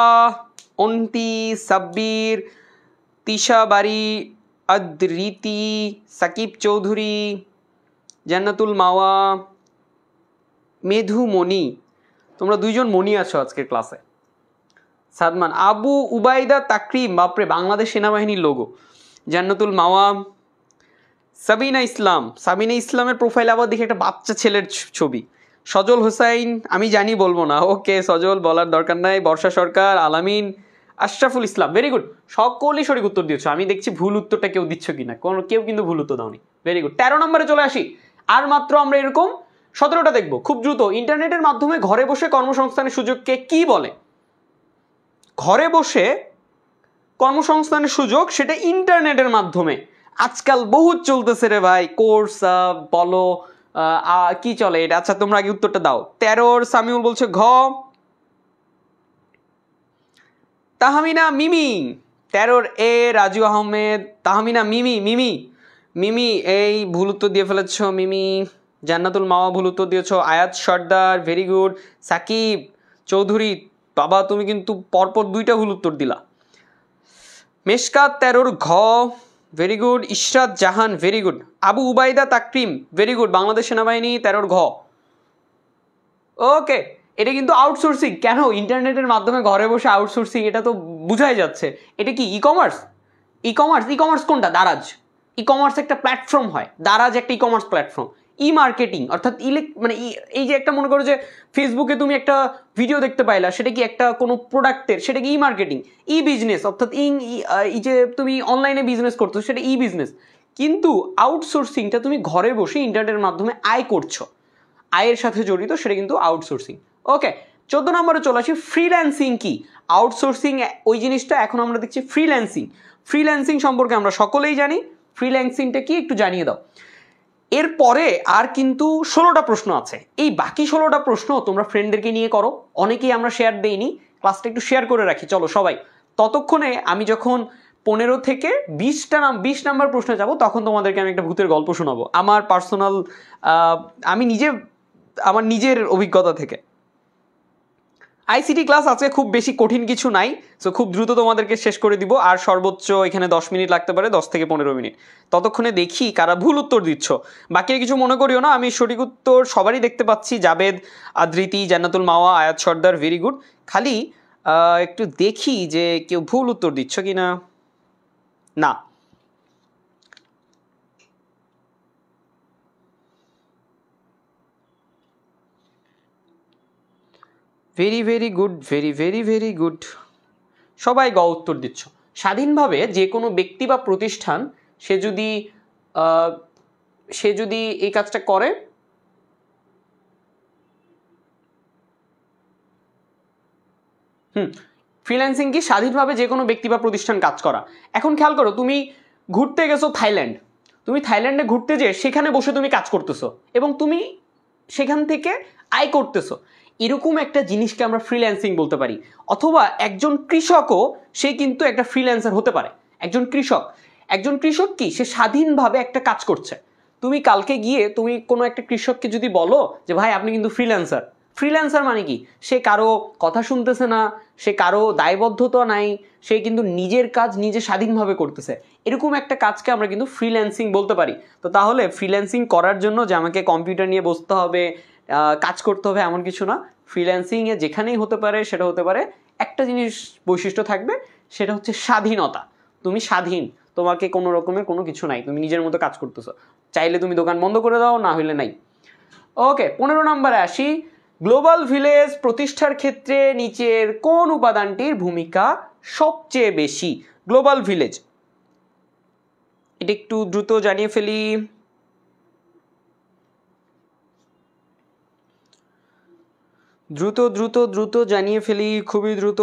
অন্তি, সাব্বির, তিশা বাড়ি, আদৃতি, সাকিব চৌধুরী, জান্নাতুল মাওয়া, মেধু মনি। তোমরা দুইজন মনি আছো আজকের ক্লাসে। সাদমান, আবু উবাইদা তাকরিম, বাপরে বাংলাদেশ সেনাবাহিনীর লোগো। জান্নাতুল মাওয়া, সাবিনা ইসলাম। সাবিনা ইসলামের প্রোফাইল আবার দেখি একটা বাচ্চা ছেলের ছবি। সজল হোসাইন, আমি জানি বলবো না, ওকে সজল বলার দরকার নাই। বর্ষা সরকার, আলামিন, আশরাফুল ইসলাম, ভেরি গুড। সকলেই সঠিক উত্তর দিয়েছো। আমি দেখছি ভুল উত্তরটা কেউ দিচ্ছ কিনা, কেউ কিন্তু ভুল উত্তর দাওনি, ভেরি গুড। 13 নম্বরে চলে আসি। আর মাত্র আমরা এরকম 17টা দেখবো খুব দ্রুত। ইন্টারনেটের মাধ্যমে ঘরে বসে কর্মসংস্থানের সুযোগকে কি বলে? ঘরে বসে কর্মসংস্থানের সুযোগ, সেটা ইন্টারনেটের মাধ্যমে আজকাল বহুত চলতেছে রে ভাই। কোর্স বলো, কি চলে এটা? আচ্ছা তোমরা আগে উত্তরটা দাও। 13 সামিউল বলছে ঘ। তাহমিনা মিমি, 13 এ রাজু আহমেদ, তাহমিনা মিমি, মিমি মিমি এই ভুল উত্তর দিয়ে ফেলেছ মিমি। জান্নাতুল মাওয়া ভুল উত্তর দিয়েছ। আয়াত সর্দার, ভেরি গুড। সাকিব চৌধুরী, বাবা তুমি কিন্তু পরপর 2টা ভুল উত্তর দিলা। মেশকাত 13 ঘ, very good. Ishrat Jahan, very good. Abu Ubaida Takrim, very good. Bangladesh সেনাবাহিনী 13 ঘ। ওকে, এটা কিন্তু আউটসোর্সিং। কেন? ইন্টারনেটের মাধ্যমে ঘরে বসে আউটসোর্সিং, এটা তো বুঝাই যাচ্ছে। এটা কি e commerce? E commerce, e commerce কোনটা? দারাজ। ই কমার্স একটা প্ল্যাটফর্ম হয়, দারাজ একটা ই কমার্স প্ল্যাটফর্ম। ই মার্কেটিং অর্থাৎ মানে এই যে একটা মনে করো যে ফেসবুকে তুমি একটা ভিডিও দেখতে পাইলা, সেটা কি একটা কোনো প্রোডাক্টের, সেটা কি ই মার্কেটিং। ই বিজনেস অর্থাৎ এই যে তুমি অনলাইনে বিজনেস করছো, সেটা ই বিজনেস। কিন্তু আউটসোর্সিংটা তুমি ঘরে বসে ইন্টারনেটের মাধ্যমে আয় করছো, আয়ের সাথে জড়িত, সেটা কিন্তু আউটসোর্সিং। ওকে, 14 নম্বরে চলে আসি। ফ্রিল্যান্সিং কি? আউটসোর্সিং ওই জিনিসটা, এখন আমরা দেখছি ফ্রিল্যান্সিং। ফ্রিল্যান্সিং সম্পর্কে আমরা সকলেই জানি। ফ্রিল্যান্সিংটা কি একটু জানিয়ে দাও। এরপরে আর কিন্তু 16টা প্রশ্ন আছে। এই বাকি 16টা প্রশ্ন তোমরা ফ্রেন্ডদেরকে নিয়ে করো। অনেকেই আমরা শেয়ার দেইনি, ক্লাসটা একটু শেয়ার করে রাখি। চলো সবাই, ততক্ষণে আমি যখন 15 থেকে 20 নাম্বার প্রশ্নে যাব, তখন তোমাদেরকে আমি একটা ভূতের গল্প শোনাবো আমার পার্সোনাল, আমি আমার নিজের অভিজ্ঞতা থেকে। আইসিটি ক্লাস আজকে খুব বেশি কঠিন কিছু নাই, সো খুব দ্রুত তোমাদেরকে শেষ করে দিব। আর সর্বোচ্চ এখানে 10 মিনিট লাগতে পারে, 10 থেকে 15 মিনিট। ততক্ষণে দেখি কারা ভুল উত্তর দিচ্ছ। বাকি কিছু মনে করিও না, আমি সঠিক উত্তর সবারই দেখতে পাচ্ছি। জাবেদ, আদ্রিতি, জান্নাতুল মাওয়া, আয়াত সর্দার, ভেরি গুড। খালি একটু দেখি যে কেউ ভুল উত্তর দিচ্ছ কি না। না, very very good, very very very good. সবাই গ উত্তর দিচ্ছ। স্বাধীনভাবে যে কোনো ব্যক্তি বা প্রতিষ্ঠান সে যদি এই কাজটা করে, ফ্রিল্যান্সিং কি স্বাধীনভাবে যে কোনো ব্যক্তি বা প্রতিষ্ঠান কাজ করা। এখন খেয়াল করো, তুমি ঘুরতে গেছো থাইল্যান্ড, তুমি থাইল্যান্ডে ঘুরতে যেয়ে সেখানে বসে তুমি কাজ করতেছো এবং তুমি সেখান থেকে আয় করতেছো, এরকম একটা জিনিসকে আমরা ফ্রিল্যান্সিং বলতে পারি। অথবা একজন কৃষকও সে কিন্তু একটা ফ্রিল্যান্সার হতে পারে। একজন কৃষক কি, সে স্বাধীনভাবে একটা কাজ করছে। তুমি কালকে গিয়ে তুমি কোনো একটা কৃষককে যদি বলো যে ভাই আপনি কিন্তু ফ্রিল্যান্সার মানে কি, সে কারো কথা শুনতেছে না, সে কারো দায়বদ্ধতা নাই, সে কিন্তু নিজের কাজ নিজে স্বাধীনভাবে করতেছে। এরকম একটা কাজকে আমরা কিন্তু ফ্রিল্যান্সিং বলতে পারি। তো তাহলে ফ্রিল্যান্সিং করার জন্য যে আমাকে কম্পিউটার নিয়ে বসতে হবে, কাজ করতে হবে, এমন কিছু না। ফ্রিল্যান্সিংয়ে যেখানেই হতে পারে, সেটা হতে পারে একটা জিনিস বৈশিষ্ট্য থাকবে, সেটা হচ্ছে স্বাধীনতা। তুমি স্বাধীন, তোমাকে কোনো রকমের কোনো কিছু নাই, তুমি নিজের মতো কাজ করতেছো। চাইলে তুমি দোকান বন্ধ করে দাও, না হইলে নাই। ওকে, 15 নম্বরে আসি। গ্লোবাল ভিলেজ প্রতিষ্ঠার ক্ষেত্রে নিচের কোন উপাদানটির ভূমিকা সবচেয়ে বেশি? গ্লোবাল ভিলেজ, এটা একটু দ্রুত জানিয়ে ফেলি। দ্রুত দ্রুত দ্রুত জানিয়ে ফেলি, খুবই দ্রুত।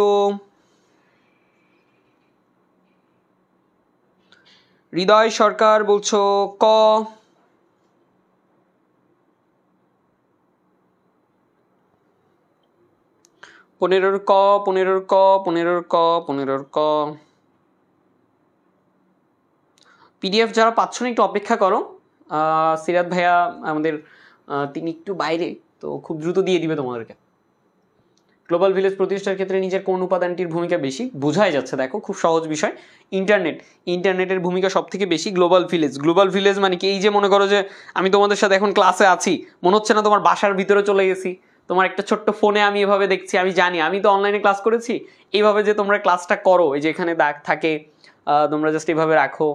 হৃদয় সরকার বলছো ক। পনেরোর ক, 15-র ক, 15-র ক, 15-র ক। পিডিএফ যারা পাচ্ছ না একটু অপেক্ষা করো। সিরাত ভাইয়া আমাদের তিনি একটু বাইরে, তো খুব দ্রুত দিয়ে দিবে তোমাদেরকে। গ্লোবাল ভিলেজ প্রতিষ্ঠার ক্ষেত্রে নিজের কোন উপাদানটির ভূমিকা বেশি? বোঝাই যাচ্ছে, দেখো খুব সহজ বিষয়। ইন্টারনেটের ভূমিকা সব থেকে বেশি। গ্লোবাল ভিলেজ মানে কি, এই যে মনে করো যে আমি তোমাদের সাথে এখন ক্লাসে আছি, মনে হচ্ছে না তোমার বাসার ভিতরে চলে গেছি, তোমার একটা ছোট্ট ফোনে আমি এভাবে দেখছি, আমি জানি আমি তো অনলাইনে ক্লাস করেছি। এইভাবে যে তোমরা ক্লাসটা করো, এই যে এখানে দাগ থাকে, তোমরা জাস্ট এইভাবে রাখো,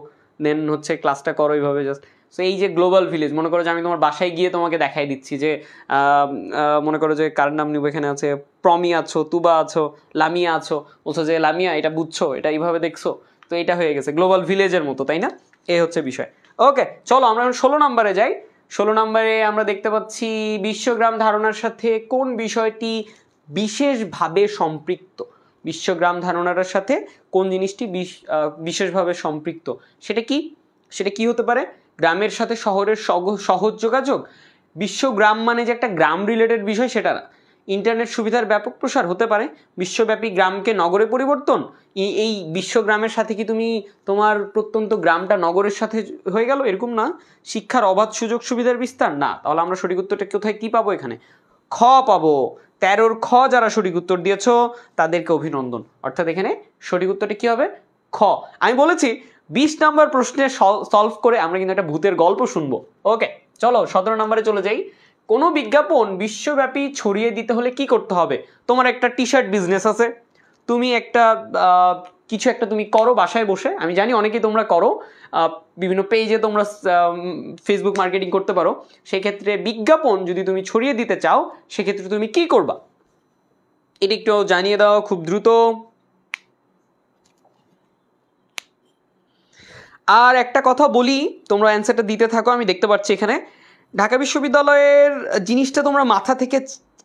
দেন হচ্ছে ক্লাসটা করো এইভাবে জাস্ট। সো এই যে গ্লোবাল ভিলেজ, মনে করো যে আমি তোমার বাসায় গিয়ে তোমাকে দেখাই দিচ্ছি যে মনে করো যে কার নাম নিব, এখানে আছে প্রমি আছো, তুবা আছো, লামিয়া আছো, বলছো যে লামিয়া এটা বুঝছো, এটা এইভাবে দেখছো, তো এটা হয়ে গেছে গ্লোবাল ভিলেজের মতো, তাই না? এই হচ্ছে বিষয়। ওকে, চলো আমরা 16 নম্বরে যাই। 16 নম্বরে আমরা দেখতে পাচ্ছি বিশ্বগ্রাম ধারণার সাথে কোন বিষয়টি বিশেষভাবে সম্পৃক্ত? বিশ্বগ্রাম ধারণার সাথে কোন জিনিসটি বিশেষভাবে সম্পৃক্ত? সেটা কি হতে পারে? গ্রামের সাথে শহরের সহজ যোগাযোগ। বিশ্বগ্রাম মানে যে একটা গ্রাম রিলেটেড বিষয় সেটা না। ইন্টারনেট সুবিধার ব্যাপক প্রসার হতে পারে। বিশ্বব্যাপী গ্রামকে নগরে পরিবর্তন। এই বিশ্বগ্রামের সাথে কি তুমি তোমার প্রত্যন্ত গ্রামটা নগরের সাথে হয়ে গেল, এরকম না। শিক্ষার অবাধ সুযোগ সুবিধার বিস্তার না। তাহলে আমরা সঠিক উত্তরটা কোথায় কি পাবো? এখানে খ পাবো। 13-র খ যারা সঠিক উত্তর দিয়েছো তাদেরকে অভিনন্দন। অর্থাৎ এখানে সঠিক উত্তরটা কি হবে? খ। আমি বলেছি 20 নম্বর প্রশ্নে সলভ করে আমরা কিন্তু একটা ভূতের গল্প শুনবো। ওকে, চলো 17 নম্বরে চলে যাই। কোনো বিজ্ঞাপন বিশ্বব্যাপী ছড়িয়ে দিতে হলে কি করতে হবে? তোমার একটা টি শার্ট বিজনেস আছে, তুমি একটা কিছু একটা তুমি করো বাসায় বসে, আমি জানি অনেকেই তোমরা করো, বিভিন্ন পেজে তোমরা ফেসবুক মার্কেটিং করতে পারো। সেক্ষেত্রে বিজ্ঞাপন যদি তুমি ছড়িয়ে দিতে চাও, সেক্ষেত্রে তুমি কি করবা? এটা একটু জানিয়ে দাও খুব দ্রুত। আর একটা কথা বলি, তোমরা অ্যান্সারটা দিতে থাকো, আমি দেখতে পাচ্ছি এখানে ঢাকা বিশ্ববিদ্যালয়ের জিনিসটা তোমরা মাথা থেকে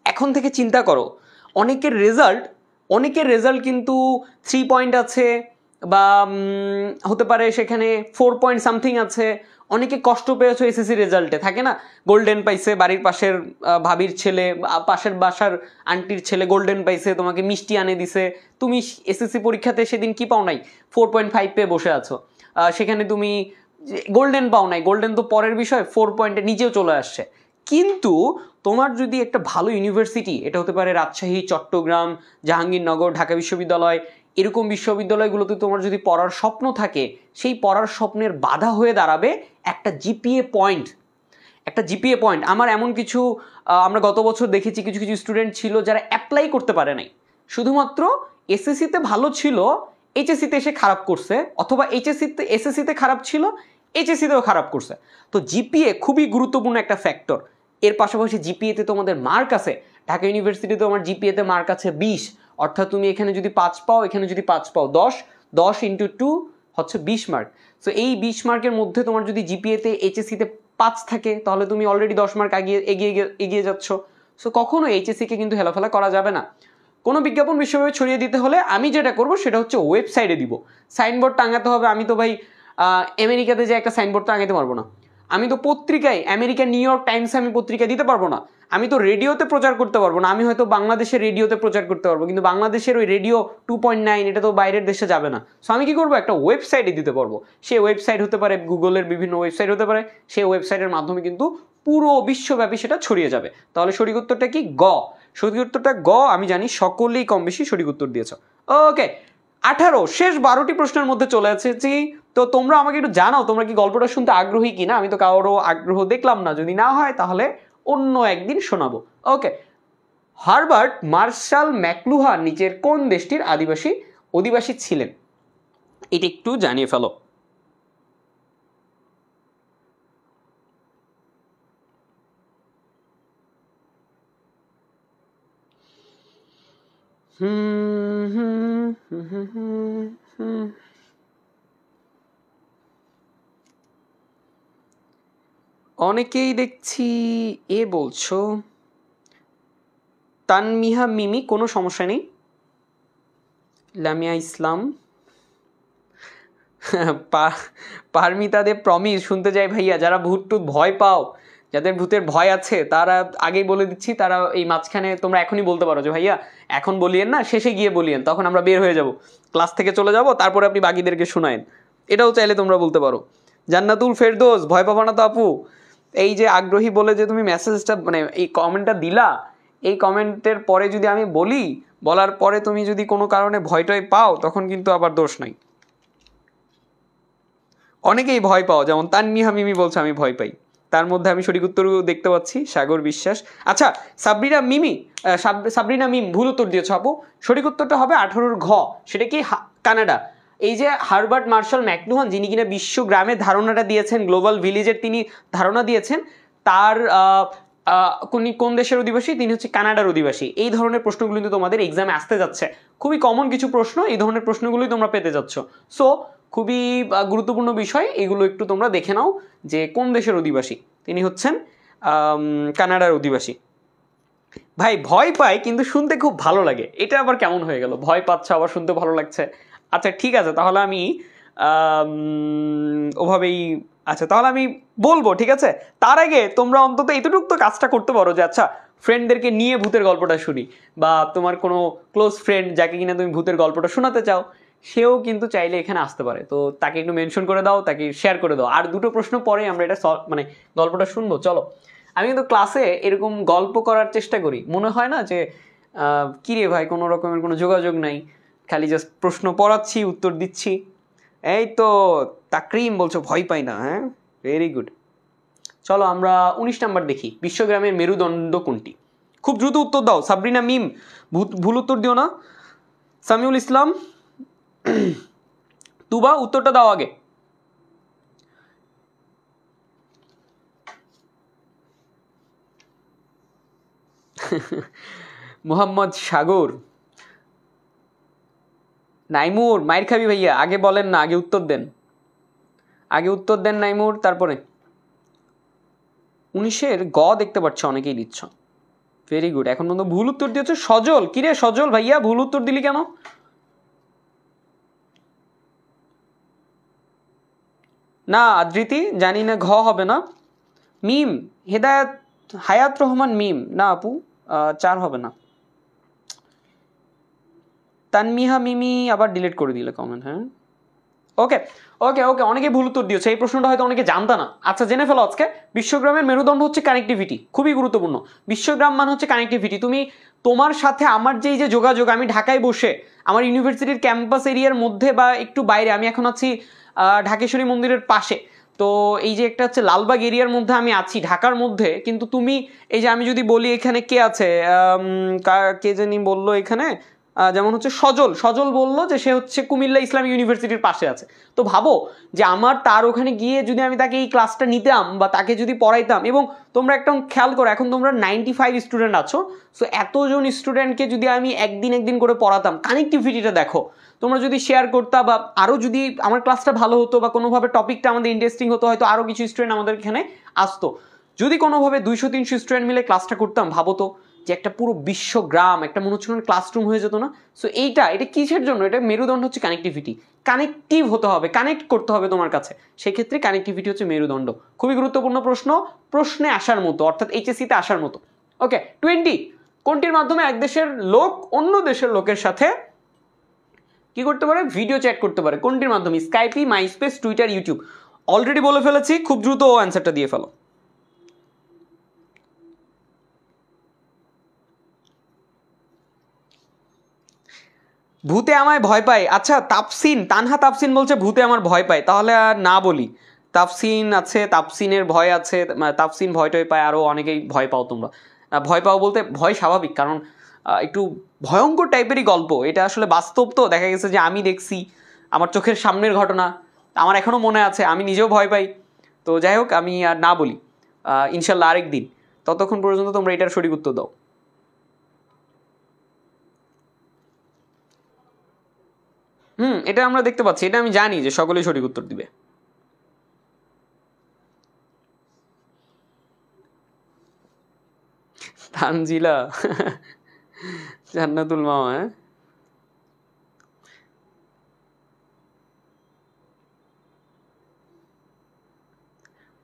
এখন থেকে চিন্তা করো। অনেকের রেজাল্ট কিন্তু 3 পয়েন্ট আছে, বা হতে পারে সেখানে 4 পয়েন্ট সামথিং আছে। অনেকে কষ্ট পেয়েছো এসএসসি রেজাল্টে, থাকে না, গোল্ডেন পাইছে, বাড়ির পাশের ভাবির ছেলে, পাশের বাসার আন্টির ছেলে গোল্ডেন পাইছে, তোমাকে মিষ্টি আনে দিছে। তুমি এসএসসি পরীক্ষাতে সেদিন কি পাও নাই? 4.5 পেয়ে বসে আছো। সেখানে তুমি গোল্ডেন পাও নাই, গোল্ডেন তো পরের বিষয়, 4 পয়েন্টে নিচেও চলে আসছে। কিন্তু তোমার যদি একটা ভালো ইউনিভার্সিটি, এটা হতে পারে রাজশাহী, চট্টগ্রাম, জাহাঙ্গীরনগর, ঢাকা বিশ্ববিদ্যালয়, এরকম বিশ্ববিদ্যালয়গুলোতে তোমার যদি পড়ার স্বপ্ন থাকে, সেই পড়ার স্বপ্নের বাধা হয়ে দাঁড়াবে একটা জিপিএ পয়েন্ট। একটা জিপিএ পয়েন্ট। আমার এমন কিছু আমরা গত বছর দেখেছি, কিছু কিছু স্টুডেন্ট ছিল যারা অ্যাপ্লাই করতে পারে নাই, শুধুমাত্র এসএসসিতে ভালো ছিল, এইচএসসিতে এসে খারাপ করছে, অথবা এসএসসিতে খারাপ ছিল, এইচএসসিতেও খারাপ করছে। তো জিপিএ খুবই গুরুত্বপূর্ণ একটা ফ্যাক্টর। এর পাশাপাশি জিপিএতে তোমাদের মার্ক আছে। ঢাকা ইউনিভার্সিটিতে তোমার জিপিএতে মার্ক আছে 20, অর্থাৎ তুমি এখানে যদি 5 পাও, এখানে যদি 5 পাও, 10 ইন্টু 2 হচ্ছে 20 মার্ক। সো এই 20 মার্কের মধ্যে তোমার যদি জিপিএতে এইচএসসিতে 5 থাকে, তাহলে তুমি অলরেডি 10 মার্ক এগিয়ে যাচ্ছ। সো কখনো এইচএসসিকে কিন্তু হেলাফেলা করা যাবে না। কোনো বিজ্ঞাপন বিশ্বভাবে ছড়িয়ে দিতে হলে আমি যেটা করব সেটা হচ্ছে ওয়েবসাইটে দিব। সাইনবোর্ড টাঙাতে হবে, আমি তো ভাই আমেরিকাতে যে একটা সাইনবোর্ড টাঙাতে পারবো না। আমি তো পত্রিকায়, আমেরিকা নিউ ইয়র্ক টাইমসে আমি পত্রিকা দিতে পারবো না। আমি তো রেডিওতে প্রচার করতে পারবো না। আমি হয়তো বাংলাদেশের রেডিওতে প্রচার করতে পারবো, কিন্তু বাংলাদেশের ওই রেডিও 2.9 এটা তো বাইরের দেশে যাবে না। সো আমি কি করবো, একটা ওয়েবসাইটে দিতে পারবো। সেই ওয়েবসাইট হতে পারে গুগলের বিভিন্ন ওয়েবসাইট হতে পারে, সেই ওয়েবসাইটের মাধ্যমে কিন্তু পুরো বিশ্বব্যাপী সেটা ছড়িয়ে যাবে। তাহলে সঠিক উত্তরটা কি? গ। সঠিক উত্তরটা গ। আমি জানি সকলেই কম বেশি সঠিক উত্তর দিয়েছ। ওকে, 18 শেষ 12টি প্রশ্নের মধ্যে চলে এসেছি। তো তোমরা আমাকে একটু জানাও, তোমরা কি গল্পটা শুনতে আগ্রহী কিনা। আমি তো কারো আগ্রহ দেখলাম না। যদি না হয় তাহলে অন্য একদিন শোনাবো। ওকে, হারবার্ট মার্শাল ম্যাকলুহান নিচের কোন দেশটির অধিবাসী ছিলেন? এটা একটু জানিয়ে ফেলো। অনেকেই দেখছি এ বলছো। তানমিহা মিমি, কোনো সমস্যা নেই। লামিয়া ইসলাম, পারমিতা দে প্রমিস শুনতে যাই ভাইয়া। যারা ভূত টুত ভয় পাও, যাদের ভূতের ভয় আছে, তারা আগেই বলে দিচ্ছি, তারা এই মাঝখানে তোমরা এখনই বলতে পারো যে ভাইয়া এখন বলিয়েন না, শেষে গিয়ে বলিয়েন, তখন আমরা বের হয়ে যাব, ক্লাস থেকে চলে যাব, তারপরে আপনি বাকিদেরকে শোনায়েন। এটাও চাইলে তোমরা বলতে পারো। জান্নাতুল ফেরদৌস, ভয় পাবা না তো আপু। এই যে আগ্রহী বলে যে তুমি মেসেজটা মানে এই কমেন্টটা দিলা, এই কমেন্টের পরে যদি আমি বলার পরে তুমি যদি কোনো কারণে ভয়টয় পাও, তখন কিন্তু আবার দোষ নাই। অনেকেই ভয় পাও, যেমন তানমিহা মিমি বলছে আমি ভয় পাই। তার মধ্যে আমি সঠিক উত্তরও দেখতে পাচ্ছি, সাগর বিশ্বাস। আচ্ছা, সাবরিনা মিম ভুল উত্তর দিয়েছ আপু। সঠিক উত্তরটা হবে 18 ঘ। সেটা কি? কানাডা। এই যে হারবার্ট মার্শাল ম্যাকলুহান, যিনি কিনা বিশ্ব গ্রামের ধারণাটা দিয়েছেন, গ্লোবাল ভিলেজের তিনি ধারণা দিয়েছেন, তার কোন দেশের অধিবাসী? তিনি হচ্ছে কানাডার অধিবাসী। এই ধরনের প্রশ্নগুলো কিন্তু তোমাদের এক্সামে আসতে যাচ্ছে। খুবই কমন কিছু প্রশ্ন, এই ধরনের প্রশ্নগুলোই তোমরা পেতে যাচ্ছ। সো খুবই গুরুত্বপূর্ণ বিষয়, এগুলো একটু তোমরা দেখে নাও যে কোন দেশের অধিবাসী। তিনি হচ্ছেন কানাডার অধিবাসী। ভাই ভয় পাই কিন্তু শুনতে খুব ভালো লাগে, এটা আবার কেমন হয়ে গেল? ভয় পাচ্ছ আবার শুনতে ভালো লাগছে। আচ্ছা ঠিক আছে, তাহলে আমি ওভাবেই, আচ্ছা তাহলে আমি বলবো, ঠিক আছে? তার আগে তোমরা অন্তত এতটুকু তো কাজটা করতে পারো যে আচ্ছা ফ্রেন্ডদেরকে নিয়ে ভূতের গল্পটা শুনি, বা তোমার কোনো ক্লোজ ফ্রেন্ড যাকে কিনা তুমি ভূতের গল্পটা শোনাতে চাও, সেও কিন্তু চাইলে এখানে আসতে পারে। তো তাকে একটু মেনশন করে দাও, তাকে শেয়ার করে দাও। আর দুটো প্রশ্ন পরে আমরা এটা মানে গল্পটা শুনবো। চলো, আমি কিন্তু ক্লাসে এরকম গল্প করার চেষ্টা করি, মনে হয় না যে কিরে ভাই কোনো রকমের কোনো যোগাযোগ নাই, খালি জাস্ট প্রশ্ন পড়াচ্ছি, উত্তর দিচ্ছি। এই তো তাকরিম বলছো ভয় পাই না, হ্যাঁ ভেরি গুড। চলো আমরা 19 নাম্বার দেখি। বিশ্বগ্রামের মেরুদণ্ড কোনটি? খুব দ্রুত উত্তর দাও। সাবরিনা মিম ভুল উত্তর দিও না। সামিউল ইসলাম, তুবা উত্তরটা দাও আগে। মোহাম্মদ সাগর, নাইমুর মাইর খাবি ভাইয়া, আগে বলেন না, আগে উত্তর দেন, আগে উত্তর দেন নাইমুর। তারপরে 19-এর গ দেখতে পাচ্ছ অনেকেই দিচ্ছ, ভেরি গুড। এখন পর্যন্ত ভুল উত্তর দিয়েছ সজল। কিরে সজল ভাইয়া ভুল উত্তর দিলি কেন? না আদৃতি জানি না, ঘ হবে না। মিম হায়াত রহমান মিম, না আপু 4 হবে না। তানমিহা মিমি আবার ডিলিট করে দিলে কমেন্ট, হ্যাঁ ওকে ওকে ওকে, অনেকে ভুল উত্তর দিয়েছে, এই প্রশ্নটা হয়তো অনেকে জানতা না। আচ্ছা জেনে ফেলো আজকে, বিশ্বগ্রামের মেরুদণ্ড হচ্ছে কানেক্টিভিটি, খুবই গুরুত্বপূর্ণ। বিশ্বগ্রাম মানে হচ্ছে কানেক্টিভিটি। তুমি তোমার সাথে আমার যে যোগাযোগ, আমি ঢাকায় বসে আমার ইউনিভার্সিটির ক্যাম্পাস এরিয়ার মধ্যে বা একটু বাইরে, আমি এখন আছি ঢাকেশ্বরী মন্দিরের পাশে, তো এই যে একটা হচ্ছে লালবাগ এরিয়ার মধ্যে আমি আছি ঢাকার মধ্যে, কিন্তু তুমি এই যে আমি যদি বলি এখানে কে আছে, কে জানি বললো এখানে, যেমন হচ্ছে সজল, সজল বললো যে সে হচ্ছে কুমিল্লা ইসলামিক ইউনিভার্সিটির পাশে আছে। তো ভাবো যে আমার তার ওখানে গিয়ে যদি আমি তাকে এই ক্লাসটা নিতাম বা তাকে যদি পড়াইতাম, এবং তোমরা একটা খেয়াল করো এখন তোমরা 95 স্টুডেন্ট আছো, সো এতজন স্টুডেন্টকে যদি আমি একদিন করে পড়াতাম, কানেক্টিভিটিটা দেখো। তোমরা যদি শেয়ার করতা বা আরও যদি আমার ক্লাসটা ভালো হতো বা কোনোভাবে টপিকটা আমাদের ইন্টারেস্টিং হতো, হয়তো আরও কিছু স্টুডেন্ট আমাদের এখানে আসতো। যদি কোনোভাবে 200-300 স্টুডেন্ট মিলে ক্লাসটা করতাম, ভাবো তো যে একটা পুরো বিশ্বগ্রাম একটা মনে হচ্ছে ক্লাসরুম হয়ে যেত না? সো এটা কিসের জন্য? এটা মেরুদণ্ড হচ্ছে কানেক্টিভিটি। কানেক্টিভ হতে হবে, কানেক্ট করতে হবে তোমার কাছে, সেক্ষেত্রে কানেক্টিভিটি হচ্ছে মেরুদণ্ড। খুবই গুরুত্বপূর্ণ প্রশ্ন, প্রশ্নে আসার মতো, অর্থাৎ এইচএসসিতে আসার মতো। ওকে 20, কোনটির মাধ্যমে এক দেশের লোক অন্য দেশের লোকের সাথে কি করতে পারে? ভিডিও চ্যাট করতে পারে। কোনটির মাধ্যমে? Skype, MySpace, Twitter, YouTube. Already বলে ফেলেছি, খুব দ্রুত অ্যান্সারটা দিয়ে ফেলো। ভূতে আমায় ভয় পায়। আচ্ছা তাপসিন, তানহা তাপসিন বলছে ভূতে আমার ভয় পায়, তাহলে আর না বলি। তাপসিন আছে, তাপসিনের ভয় আছে, তাপসিন ভয় টয় পায়, আরও অনেকেই ভয় পাও তোমরা। ভয় পাও বলতে ভয় স্বাভাবিক, কারণ একটু ভয়ঙ্কর টাইপেরই গল্প এটা, আসলে বাস্তব তো, দেখা গেছে যে আমি দেখছি, আমার চোখের সামনের ঘটনা, আমার এখনও মনে আছে, আমি নিজেও ভয় পাই। তো যাই হোক, আমি আর না বলি, ইনশাল্লাহ আরেক দিন। ততক্ষণ পর্যন্ত তোমরা এটার সঠিক উত্তর দাও। এটা আমরা দেখতে পাচ্ছি, এটা আমি জানি যে সকলেই সঠিক উত্তর দিবে। তানজিলা জান্নাতুল মামা, হ্যাঁ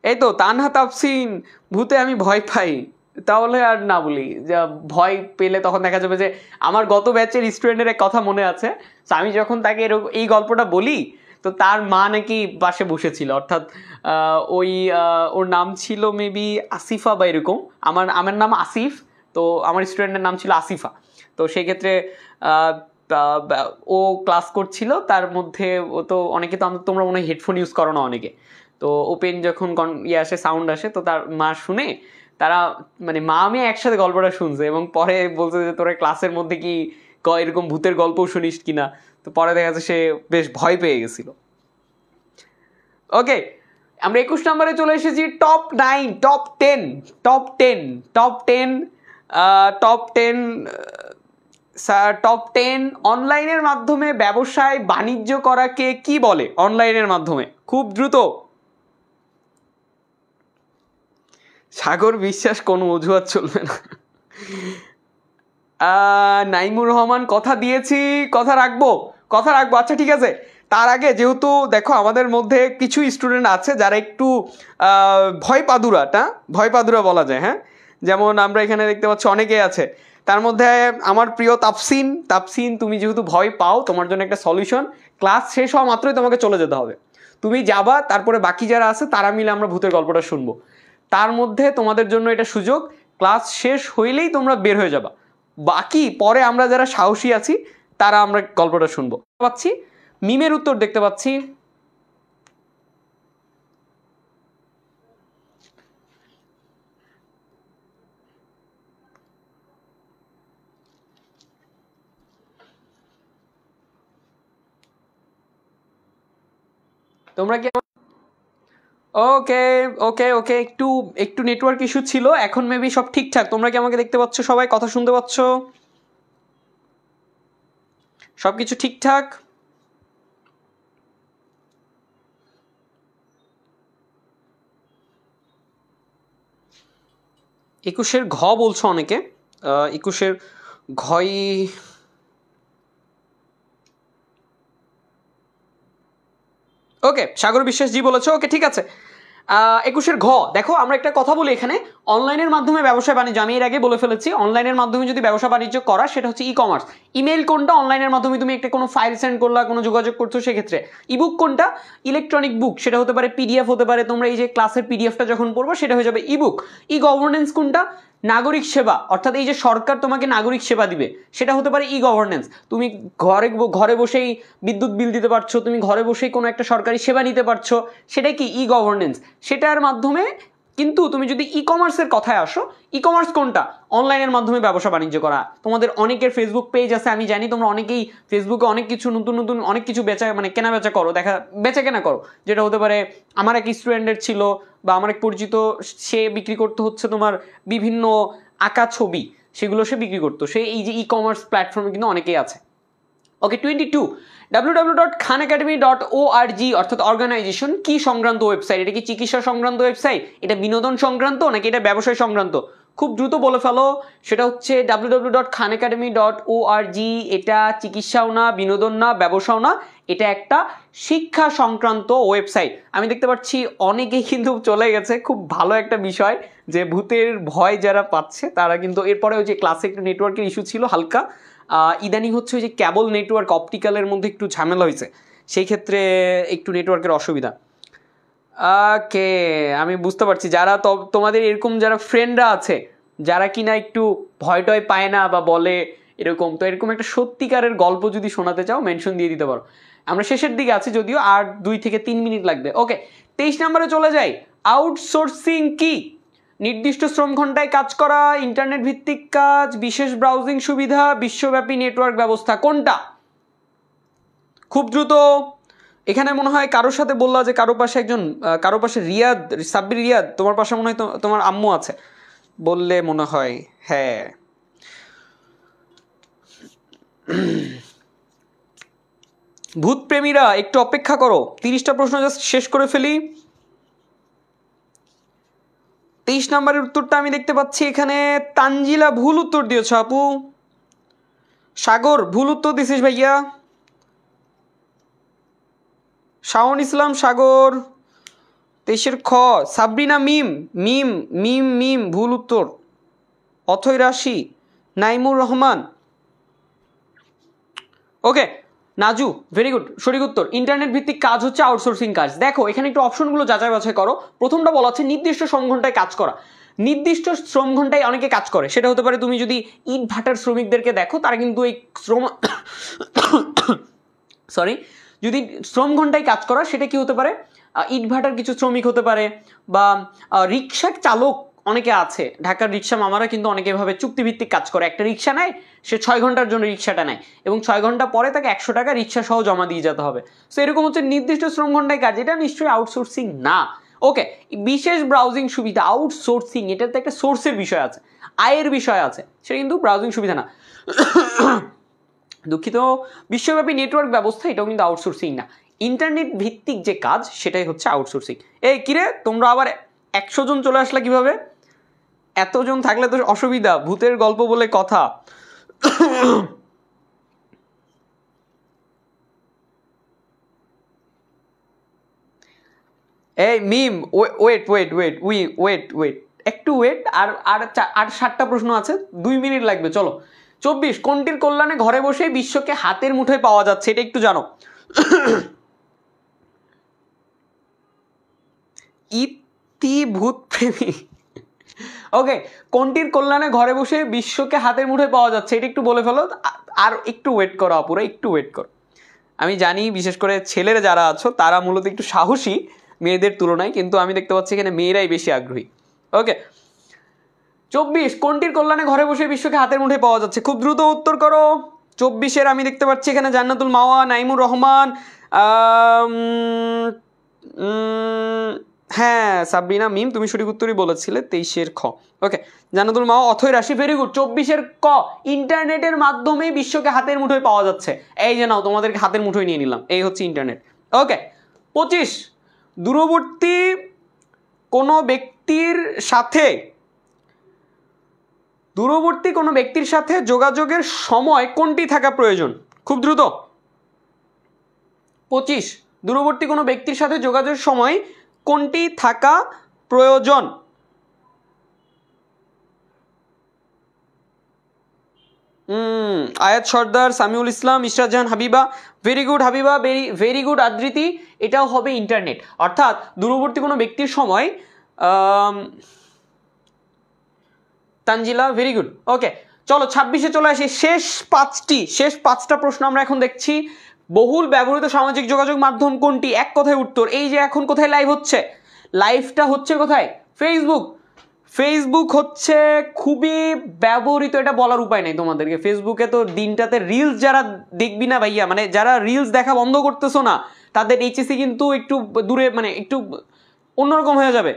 এই তো তানহা তাপসিন, ভূতে আমি ভয় পাই, তাহলে আর না বলি। যা ভয় পেলে তখন দেখা যাবে যে আমার গত ব্যাচের স্টুডেন্টের এক কথা মনে আছে, আমি যখন তাকে এই গল্পটা বলি, তো তার মা নাকি পাশে বসেছিল, অর্থাৎ ওই ওর নাম ছিল মেবি আসিফা বা এরকম, আমার আমার নাম আসিফ, তো আমার স্টুডেন্টের নাম ছিল আসিফা। তো সেই ক্ষেত্রে ও ক্লাস করছিল, তার মধ্যে ও তো অনেকে, তো তোমরা মনে হয় হেডফোন ইউজ করো না অনেকে, তো ওপেন যখন আসে, সাউন্ড আসে, তো তার মা শুনে, তারা মানে মা মেয়ে একসাথে গল্পটা শুনছে, এবং পরে বলছে যে তোরা ক্লাসের মধ্যে কি এরকম ভূতের গল্পও শুনিস কিনা। তো পরে দেখা যাচ্ছে সে বেশ ভয় পেয়ে গেছিল। ওকে, আমরা 21 নম্বরে চলে এসেছি। Top 9, top 10, top 10, top 10, top 10, sir top 10 অনলাইনের মাধ্যমে ব্যবসায় বাণিজ্য করাকে কি বলে? অনলাইনের মাধ্যমে, খুব দ্রুত। সাগর বিশ্বাস, কোনো অজুহাত চলবে না। নাইমুর রহমান, কথা দিয়েছি, কথা রাখবো, কথা রাখবো। আচ্ছা ঠিক আছে, তার আগে যেহেতু দেখো আমাদের মধ্যে কিছু স্টুডেন্ট আছে যারা একটু ভয় পাদুরা বলা যায়, হ্যাঁ, যেমন আমরা এখানে দেখতে পাচ্ছি অনেকেই আছে, তার মধ্যে আমার প্রিয় তাপসিন। তাপসিন, তুমি যেহেতু ভয় পাও, তোমার জন্য একটা সলিউশন, ক্লাস শেষ হওয়া মাত্রই তোমাকে চলে যেতে হবে, তুমি যাবা, তারপরে বাকি যারা আছে তারা মিলে আমরা ভূতের গল্পটা শুনবো। তার মধ্যে তোমাদের জন্য এটা সুযোগ, ক্লাস শেষ হইলেই তোমরা বের হয়ে যাবা, বাকি পরে আমরা যারা সাহসী আছি তারা আমরা গল্পটা শুনবো। পাচ্ছি মিমের উত্তর দেখতে পাচ্ছি। তোমরা কি ওকে ওকে ওকে, একটু একটু নেটওয়ার্ক ইস্যু ছিল, এখন মেবি সব ঠিকঠাক। তোমরা কি আমাকে দেখতে পাচ্ছ? সবাই কথা শুনতে পাচ্ছ? সবকিছু ঠিকঠাক? 21-এর ঘ বলছো অনেকে, 21-এর ঘই। ওকে, সাগর বিশ্বাস জি বলেছো, ওকে ঠিক আছে। 21-এর ঘ দেখো, আমরা একটা কথা বলি এখানে, অনলাইনের মাধ্যমে ব্যবসা বাণিজ্য, আমি এর আগে বলে ফেলেছি, অনলাইনের মাধ্যমে যদি ব্যবসা বাণিজ্য করা সেটা হচ্ছে ই কমার্স। ইমেল কোনটা? অনলাইনের মাধ্যমে তুমি একটা কোনো ফাইল সেন্ড করলা, কোনো যোগাযোগ করছো সেক্ষেত্রে। ইবুক কোনটা? ইলেকট্রনিক বুক, সেটা হতে পারে পিডিএফ হতে পারে, তোমরা এই যে ক্লাসের পিডিএফটা যখন পড়বো সেটা হয়ে যাবে ইবুক। ই গভর্নেন্স কোনটা? নাগরিক সেবা, অর্থাৎ এই যে সরকার তোমাকে নাগরিক সেবা দিবে সেটা হতে পারে ই গভর্নেন্স। তুমি ঘরে বসেই বিদ্যুৎ বিল দিতে পারছো, তুমি ঘরে বসেই কোনো একটা সরকারি সেবা নিতে পারছো, সেটাই কি ই গভর্নেন্স, সেটার মাধ্যমে। কিন্তু তুমি যদি ই কমার্সের কথায় আসো, ই কমার্স কোনটা? অনলাইনের মাধ্যমে ব্যবসা বাণিজ্য করা। তোমাদের অনেকের ফেসবুক পেজ আছে, আমি জানি তোমরা অনেকেই ফেসবুকে অনেক কিছু নতুন নতুন অনেক কিছু কেনা বেচা করো, বেচা কেনা করো, যেটা হতে পারে আমার এক স্টুডেন্টের ছিল বা আমার এক পরিচিত, সে বিক্রি করতে হচ্ছে তোমার বিভিন্ন আঁকা ছবি, সেগুলো সে বিক্রি করতো, সে এই যে ই কমার্স প্ল্যাটফর্মে কিন্তু অনেকেই আছে। ওকে, 22 www.khanacademy.org অর্থাৎ অর্গানাইজেশন কি সংক্রান্ত ওয়েবসাইট? এটা কি চিকিৎসা সংক্রান্ত ওয়েবসাইট, এটা বিনোদন সংক্রান্ত, নাকি এটা ব্যবসায় সংক্রান্ত? খুব দ্রুত বলে ফেলো। সেটা হচ্ছে www.khanacademy.org। এটা চিকিৎসাও না, বিনোদন না, ব্যবসাও না, এটা একটা শিক্ষা সংক্রান্ত ওয়েবসাইট। আমি দেখতে পাচ্ছি অনেকেই কিন্তু চলে গেছে, খুব ভালো একটা বিষয় যে ভূতের ভয় যারা পাচ্ছে তারা কিন্তু, এরপরে ওই যে ক্লাসে একটা নেটওয়ার্কের ইস্যু ছিল হালকা, ইদানিং হচ্ছে ওই যে ক্যাবল নেটওয়ার্ক অপটিক্যালের মধ্যে একটু ঝামেলা হয়েছে, সেই ক্ষেত্রে একটু নেটওয়ার্কের অসুবিধা। ওকে, আমি বুঝতে পারছি যারা তোমাদের এরকম যারা ফ্রেন্ডরা আছে যারা কিনা একটু ভয় টয় পায় না বা বলে এরকম, তো এরকম একটা সত্যিকারের গল্প যদি শোনাতে চাও মেনশন দিয়ে দিতে পারো। আমরা শেষের দিকে আছি যদিও, আর 2 থেকে 3 মিনিট লাগবে। ওকে, 23 নম্বরে চলে যাই। আউটসোর্সিং কি? নির্দিষ্ট শ্রম ঘন্টায় কাজ করা, ইন্টারনেট ভিত্তিক কাজ, বিশেষ ব্রাউজিং সুবিধা, বিশ্বব্যাপী নেটওয়ার্ক ব্যবস্থা, কোনটা? খুব দ্রুত। এখানে মনে হয় কারোর সাথে বললা যে কারো পাশে রিয়াদ, সাব্বির রিয়াদ, তোমার পাশে মনে হয় তোমার আম্মু আছে বললে মনে হয়। হ্যাঁ, ভূত প্রেমীরা একটু অপেক্ষা করো, 30টা প্রশ্ন জাস্ট শেষ করে ফেলি। 23 নম্বরের উত্তরটা আমি দেখতে পাচ্ছি এখানে তানজিলা ভুল উত্তর দিয়েছ আপু। সাগর ভুল উত্তর দিছিস ভাইয়া। শাওন ইসলাম সাগর। 23-এর খ সাবরিনা মিম মিম মিম মিম ভুল উত্তর। অথৈ রাশি, নাইমুর রহমান। ওকে, নাজু ভেরি গুড, সঠিক উত্তর। ইন্টারনেট ভিত্তিক কাজ হচ্ছে আউটসোর্সিং কাজ। দেখো এখানে একটু অপশনগুলো যাচাই বাছাই করো। প্রথমটা বলা আছে নির্দিষ্ট শ্রম ঘন্টায় কাজ করা। নির্দিষ্ট শ্রম ঘন্টায় অনেকে কাজ করে, সেটা হতে পারে তুমি যদি ইট ভাটার শ্রমিকদেরকে দেখো, তারা কিন্তু এই যদি শ্রম ঘন্টায় কাজ করা, সেটা কি হতে পারে? ইট ভাটার কিছু শ্রমিক হতে পারে, বা রিক্সা চালক অনেকে আছে, ঢাকার রিক্সা মামারা কিন্তু অনেকে এভাবে চুক্তিভিত্তিক কাজ করে। একটা রিক্সা নেয়, সে 6 ঘন্টার জন্য রিক্সাটা নেয় এবং 6 ঘন্টা পরে তাকে 100 টাকা রিক্সা সহ জমা দিয়ে যেতে হবে। সো এরকম হচ্ছে নির্দিষ্ট শ্রম ঘন্টায় কাজ, এটা নিশ্চয়ই আউটসোর্সিং না। ওকে, বিশেষ ব্রাউজিং সুবিধা আউটসোর্সিং, এটাতে একটা সোর্সের বিষয় আছে, আয়ের বিষয় আছে, সেটা কিন্তু ব্রাউজিং সুবিধা না। দুঃখিত, বিশ্বব্যাপী নেটওয়ার্ক ব্যবস্থা, এটাও কিন্তু আউটসোর্সিং না। ইন্টারনেট ভিত্তিক যে কাজ সেটাই হচ্ছে আউটসোর্সিং। এই কিরে, তোমরা আবার 100 জন চলে আসলা কিভাবে? এতজন থাকলে তো অসুবিধা, ভূতের গল্প বলে কথা। এই মিম ওয়েট একটু ওয়েট, আর 7টা প্রশ্ন আছে, 2 মিনিট লাগবে, চলো। 24 কোনটির কল্যাণে ঘরে বসে বিশ্বকে হাতের মুঠোয় পাওয়া যাচ্ছে, এটা একটু জানো। ইতি ভূত প্রেমী। ওকে, কোনটির কল্যাণে ঘরে বসে বিশ্বকে হাতের মুঠোয় পাওয়া যাচ্ছে, এটা একটু বলে ফেলো। আর একটু ওয়েট করো আপুরা, একটু ওয়েট করো। আমি জানি বিশেষ করে ছেলেরা যারা আছো তারা মূলত একটু সাহসী মেয়েদের তুলনায়, কিন্তু আমি দেখতে পাচ্ছি এখানে মেয়েরাই বেশি আগ্রহী। ওকে, 24 কোনটির কল্যাণে ঘরে বসে বিশ্বকে হাতের মুঠোয় পাওয়া যাচ্ছে, খুব দ্রুত উত্তর করো। 24-এর আমি দেখতে পাচ্ছি এখানে জান্নাতুল মাওয়া, নাইমুর রহমান, হ্যাঁ সাবরিনা মিম, তুমি সঠিক উত্তরই বলেছিলে। 23-এর খ। ওকে, জান্নাতুল মাওয়া, অথৈ রাশি, ভেরি গুড। 24-এর ক ইন্টারনেটের মাধ্যমে বিশ্বকে হাতের মুঠোয় পাওয়া যাচ্ছে। এই যে নাও, তোমাদেরকে হাতের মুঠোয় নিয়ে নিলাম, এই হচ্ছে ইন্টারনেট। ওকে, 25 দূরবর্তী কোনো ব্যক্তির সাথে যোগাযোগের সময় কোনটি থাকা প্রয়োজন, খুব দ্রুত। 25 দূরবর্তী কোনো ব্যক্তির সাথে যোগাযোগের সময় কোনটি থাকা প্রয়োজন? Ayat Sardar, Samiul Islam, Ishrat Jahan Habiba, very good Habiba, very good Adriti. এটাও হবে ইন্টারনেট, অর্থাৎ দূরবর্তী কোনো ব্যক্তির সময়। Tanzila, very good. ওকে, চলো 26-এ চলে আসি। শেষ পাঁচটা প্রশ্ন আমরা এখন দেখছি। বহুল ব্যবহৃত সামাজিক যোগাযোগ মাধ্যম কোনটি? এক কথায় উত্তর। এই যে এখন কোথায় লাইভ হচ্ছে, লাইভটা হচ্ছে কোথায়? ফেসবুক। ফেসবুক হচ্ছে খুবই ব্যবহৃত, এটা বলার উপায় নেই তোমাদেরকে। ফেসবুকে তো দিনটাতে রিলস যারা দেখবি না ভাইয়া, মানে যারা রিলস দেখা বন্ধ করতেছো না, তাদের এইচএসসি কিন্তু একটু দূরে, মানে একটু অন্যরকম হয়ে যাবে।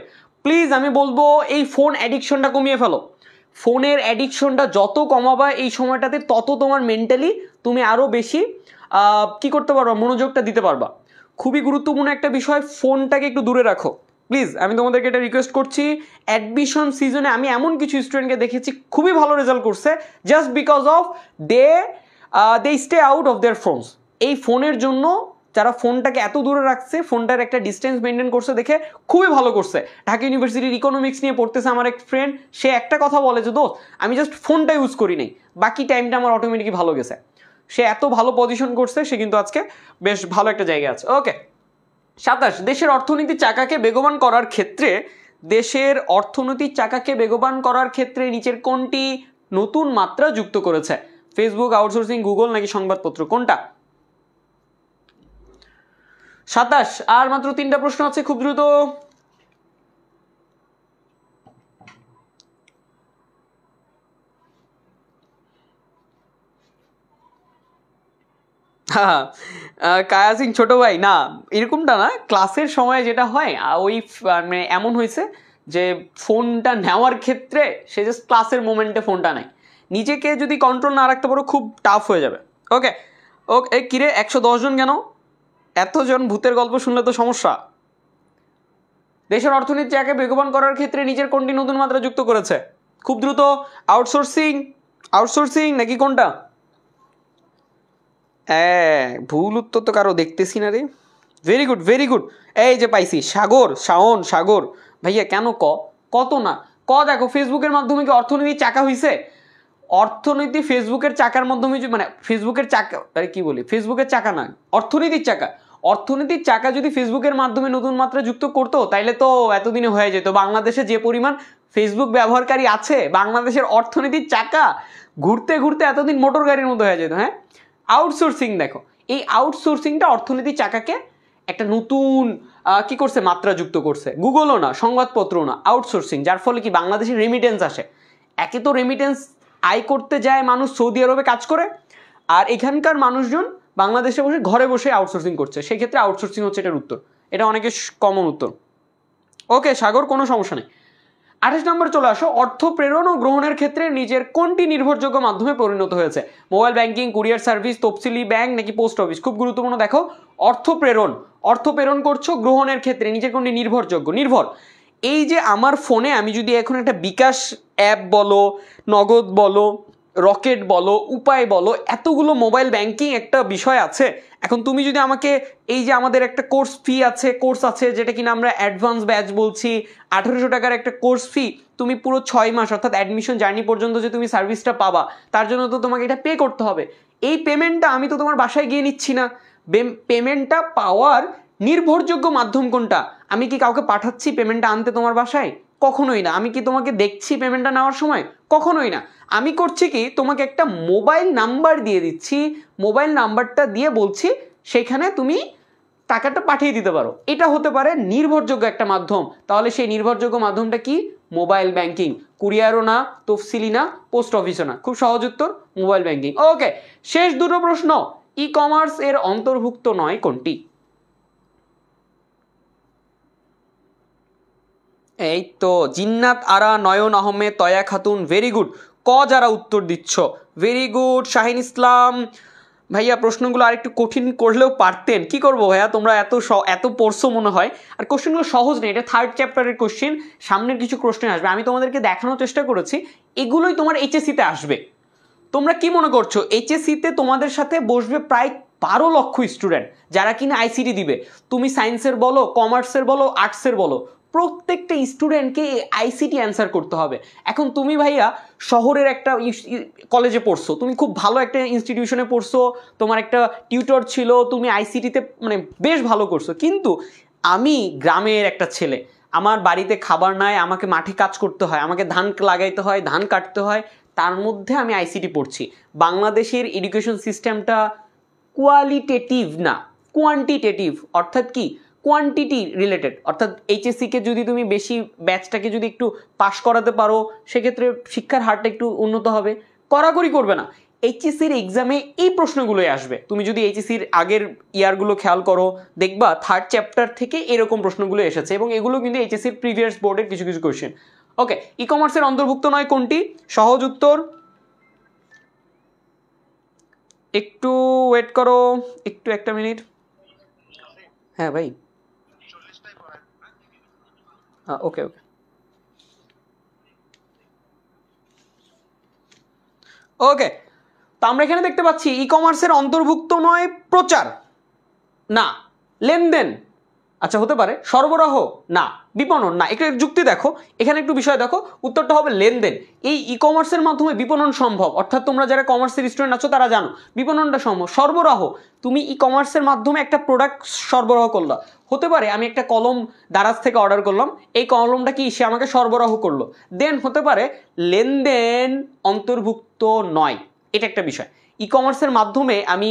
প্লিজ আমি বলবো এই ফোন অ্যাডিকশনটা কমিয়ে ফেলো। ফোনের অ্যাডিকশনটা যত কমাবা এই সময়টাতে, তত তোমার মেন্টালি তুমি আরও বেশি কি করতে পারবা, মনোযোগটা দিতে পারবা। খুবই গুরুত্বপূর্ণ একটা বিষয়, ফোনটাকে একটু দূরে রাখো প্লিজ। আমি তোমাদেরকে এটা রিকোয়েস্ট করছি। অ্যাডমিশন সিজনে আমি এমন কিছু স্টুডেন্টকে দেখেছি খুবই ভালো রেজাল্ট করছে, just because of they stay out of their phones. এই ফোনের জন্য যারা ফোনটাকে এত দূরে রাখছে, ফোনটার একটা ডিস্টেন্স মেনটেন করছে, দেখে খুবই ভালো করছে। ঢাকা ইউনিভার্সিটির ইকোনমিক্স নিয়ে পড়তেছে আমার এক ফ্রেন্ড, সে একটা কথা বলে যে দোস্ত আমি জাস্ট ফোনটা ইউজ করি নাই, বাকি টাইমটা আমার অটোমেটিকলি ভালো গেছে। সে এত ভালো পজিশন করছে, সে কিন্তু আজকে বেশ ভালো একটা জায়গায় আছে। ওকে, 27, দেশের অর্থনীতির চাকাকে বেগবান করার ক্ষেত্রে, দেশের অর্থনৈতিক চাকাকে বেগবান করার ক্ষেত্রে নিচের কোনটি নতুন মাত্রা যুক্ত করেছে? ফেসবুক, আউটসোর্সিং, গুগল নাকি সংবাদপত্র, কোনটা? 27, আর মাত্র 3টা প্রশ্ন আছে, খুব দ্রুত। কায়া সিং ছোট ভাই, না এরকমটা না, ক্লাসের সময় যেটা হয় ওই মানে এমন হয়েছে যে ফোনটা নেওয়ার ক্ষেত্রে সে জাস্ট ক্লাসের মোমেন্টে ফোনটা নেয়। নিজেকে যদি কন্ট্রোল না রাখতে পারো খুব টাফ হয়ে যাবে। ওকে ওকে, কিরে 110 জন কেন? এতজন ভূতের গল্প শুনলে তো সমস্যা। দেশের অর্থনীতি চাকাকে বেগবান করার ক্ষেত্রে নিজের কোনটি নতুন মাত্রা যুক্ত করেছে? খুব দ্রুত। আউটসোর্সিং নাকি কোনটা? ভুল উত্তর তো কারো দেখতেছি না রে। ভেরি গুড ভেরি গুড, এই যে পাইছি, সাগর ভাইয়া। কেন কত না দেখো, ফেসবুকের মাধ্যমে কি অর্থনীতির চাকা হইছে? অর্থনীতি ফেসবুকের চাকার মাধ্যমে, মানে ফেসবুকের চাকা, আরে কি বলি, ফেসবুকের চাকা না, অর্থনীতির চাকা যদি ফেসবুকের মাধ্যমে নতুন মাত্রা যুক্ত করতো, তাইলে তো এতদিনে হয়ে যেত। বাংলাদেশে যে পরিমাণ ফেসবুক ব্যবহারকারী আছে, বাংলাদেশের অর্থনীতির চাকা ঘুরতে ঘুরতে এতদিন মোটর গাড়ির মতো হয়ে যেত। হ্যাঁ, আউটসোর্সিং দেখো, এই আউটসোর্সিংটা অর্থনীতির চাকাকে একটা নতুন কি করছে, মাত্রা যুক্ত করছে। গুগলও না, সংবাদপত্রও না, আউটসোর্সিং, যার ফলে কি বাংলাদেশের রেমিটেন্স আসে। একে তো রেমিটেন্স আয় করতে যায় মানুষ সৌদি আরবে কাজ করে, আর এখানকার মানুষজন বাংলাদেশে বসে ঘরে বসে আউটসোর্সিং করছে, সেই ক্ষেত্রে আউটসোর্সিং হচ্ছে এটার উত্তর। এটা অনেকের কমন উত্তর। ওকে সাগর, কোনো সমস্যা নেই। 28 নম্বর চলে আসো। অর্থ প্রেরণ ও গ্রহণের ক্ষেত্রে নিজের কোনটি নির্ভরযোগ্য মাধ্যমে পরিণত হয়েছে? মোবাইল ব্যাংকিং, কুরিয়ার সার্ভিস, তফসিলি ব্যাংক নাকি পোস্ট অফিস? খুব গুরুত্বপূর্ণ, দেখো অর্থ প্রেরণ করছো, গ্রহণের ক্ষেত্রে নিজের কোনটি নির্ভরযোগ্য? এই যে আমার ফোনে আমি যদি এখন একটা বিকাশ অ্যাপ বলো, নগদ বলো, রকেট বলো, উপায় বলো, এতগুলো মোবাইল ব্যাংকিং একটা বিষয় আছে। এখন তুমি যদি আমাকে এই যে আমাদের একটা কোর্স আছে যেটা কিনা আমরা অ্যাডভান্স ব্যাচ বলছি, 1800 টাকার একটা কোর্স ফি, তুমি পুরো 6 মাস অর্থাৎ অ্যাডমিশন জার্নি পর্যন্ত যে তুমি সার্ভিসটা পাবা, তার জন্য তো তোমাকে এটা পে করতে হবে। এই পেমেন্টটা আমি তো তোমার বাসায় গিয়ে নিচ্ছি না। পেমেন্টটা পাওয়ার নির্ভরযোগ্য মাধ্যম কোনটা? আমি কি কাউকে পাঠাচ্ছি পেমেন্টটা আনতে তোমার বাসায়? কখনোই না। আমি কি তোমাকে দেখছি পেমেন্টটা নেওয়ার সময়? কখনোই না। আমি করছি কি, তোমাকে একটা মোবাইল নাম্বার দিয়ে দিচ্ছি, মোবাইল নাম্বারটা দিয়ে বলছি সেখানে তুমি টাকাটা পাঠিয়ে দিতে পারো। এটা হতে পারে নির্ভরযোগ্য একটা মাধ্যম। তাহলে সেই নির্ভরযোগ্য মাধ্যমটা কি? Mobile banking. কুরিয়ারও না, তফসিলি না, পোস্ট অফিসও না। খুব সহজ উত্তর, মোবাইল ব্যাংকিং। ওকে, শেষ দুটো প্রশ্ন। ই কমার্স এর অন্তর্ভুক্ত নয় কোনটি? এই তো জিন্নাত আরা, নয়ন আহমেদ, তয়া খাতুন, ভেরি গুড। যারা উত্তর দিচ্ছ, ভেরি গুড। শাহিন ইসলাম ভাইয়া, প্রশ্নগুলো আরেকটু কঠিন করলেও পারতেন, কি করবো ভাইয়া, তোমরা এত পড়ছো মনে হয়। আর কোশ্চেনগুলো সহজ নেই, এটা 3rd চ্যাপ্টারের কোশ্চেন, সামনের কিছু কোশ্চেন আসবে। আমি তোমাদেরকে দেখানোর চেষ্টা করেছি এগুলোই তোমার এইচএসসিতে আসবে। তোমরা কি মনে করছো এইচএসসিতে তোমাদের সাথে বসবে প্রায় 12 লক্ষ স্টুডেন্ট যারা কিনা আইসিটি দিবে, তুমি সায়েন্সের বলো, কমার্সের বলো, আর্টসের বলো, প্রত্যেকটা স্টুডেন্টকে আইসিটি অ্যান্সার করতে হবে। এখন তুমি ভাইয়া শহরের একটা কলেজে পড়ছো, তুমি খুব ভালো একটা ইনস্টিটিউশনে পড়ছো, তোমার একটা টিউটর ছিল, তুমি আইসিটিতে মানে বেশ ভালো করছো, কিন্তু আমি গ্রামের একটা ছেলে, আমার বাড়িতে খাবার নাই, আমাকে মাঠে কাজ করতে হয়, আমাকে ধান লাগাইতে হয়, ধান কাটতে হয়, তার মধ্যে আমি আইসিটি পড়ছি। বাংলাদেশের এডুকেশন সিস্টেমটা কোয়ালিটেটিভ না, কোয়ান্টিটেটিভ, অর্থাৎ কি কোয়ান্টিটি রিলেটেড, অর্থাৎ এইচএসসিকে যদি তুমি বেশি ব্যাচটাকে যদি একটু পাশ করাতে পারো, সেক্ষেত্রে শিক্ষার হারটা একটু উন্নত হবে। কড়াকড়ি করবে না, এইচএসসির এক্সামে এই প্রশ্নগুলোই আসবে। তুমি যদি এইচএসসির আগের ইয়ারগুলো খেয়াল করো, দেখবা 3rd চ্যাপ্টার থেকে এরকম প্রশ্নগুলো এসেছে, এবং এগুলো কিন্তু এইচএসসির প্রিভিয়াস বোর্ডের কিছু কিছু কোয়েশ্চেন। ওকে, ই কমার্সের অন্তর্ভুক্ত নয় কোনটি? সহজ উত্তর, একটু ওয়েট করো, একটু একটা মিনিট। হ্যাঁ ভাই, ওকে ওকে ওকে। তো আমরা এখানে দেখতে পাচ্ছি ই কমার্সের অন্তর্ভুক্ত নয় প্রচার, না। লেনদেন, আচ্ছা হতে পারে। সরবরাহ, না। বিপণন, না। একটু যুক্তি দেখো, এখানে একটু বিষয় দেখো, উত্তরটা হবে লেনদেন। এই ই কমার্সের মাধ্যমে বিপণন সম্ভব, অর্থাৎ তোমরা যারা কমার্সের স্টুডেন্ট আছো তারা জানো বিপণনটা সম্ভব। সরবরাহ, তুমি ই কমার্সের মাধ্যমে একটা প্রোডাক্ট সরবরাহ করলা, হতে পারে আমি একটা কলম দারাজ থেকে অর্ডার করলাম, এই কলমটা কি সে আমাকে সরবরাহ করলো, দেন হতে পারে লেনদেন অন্তর্ভুক্ত নয়, এটা একটা বিষয়। ই কমার্সের মাধ্যমে আমি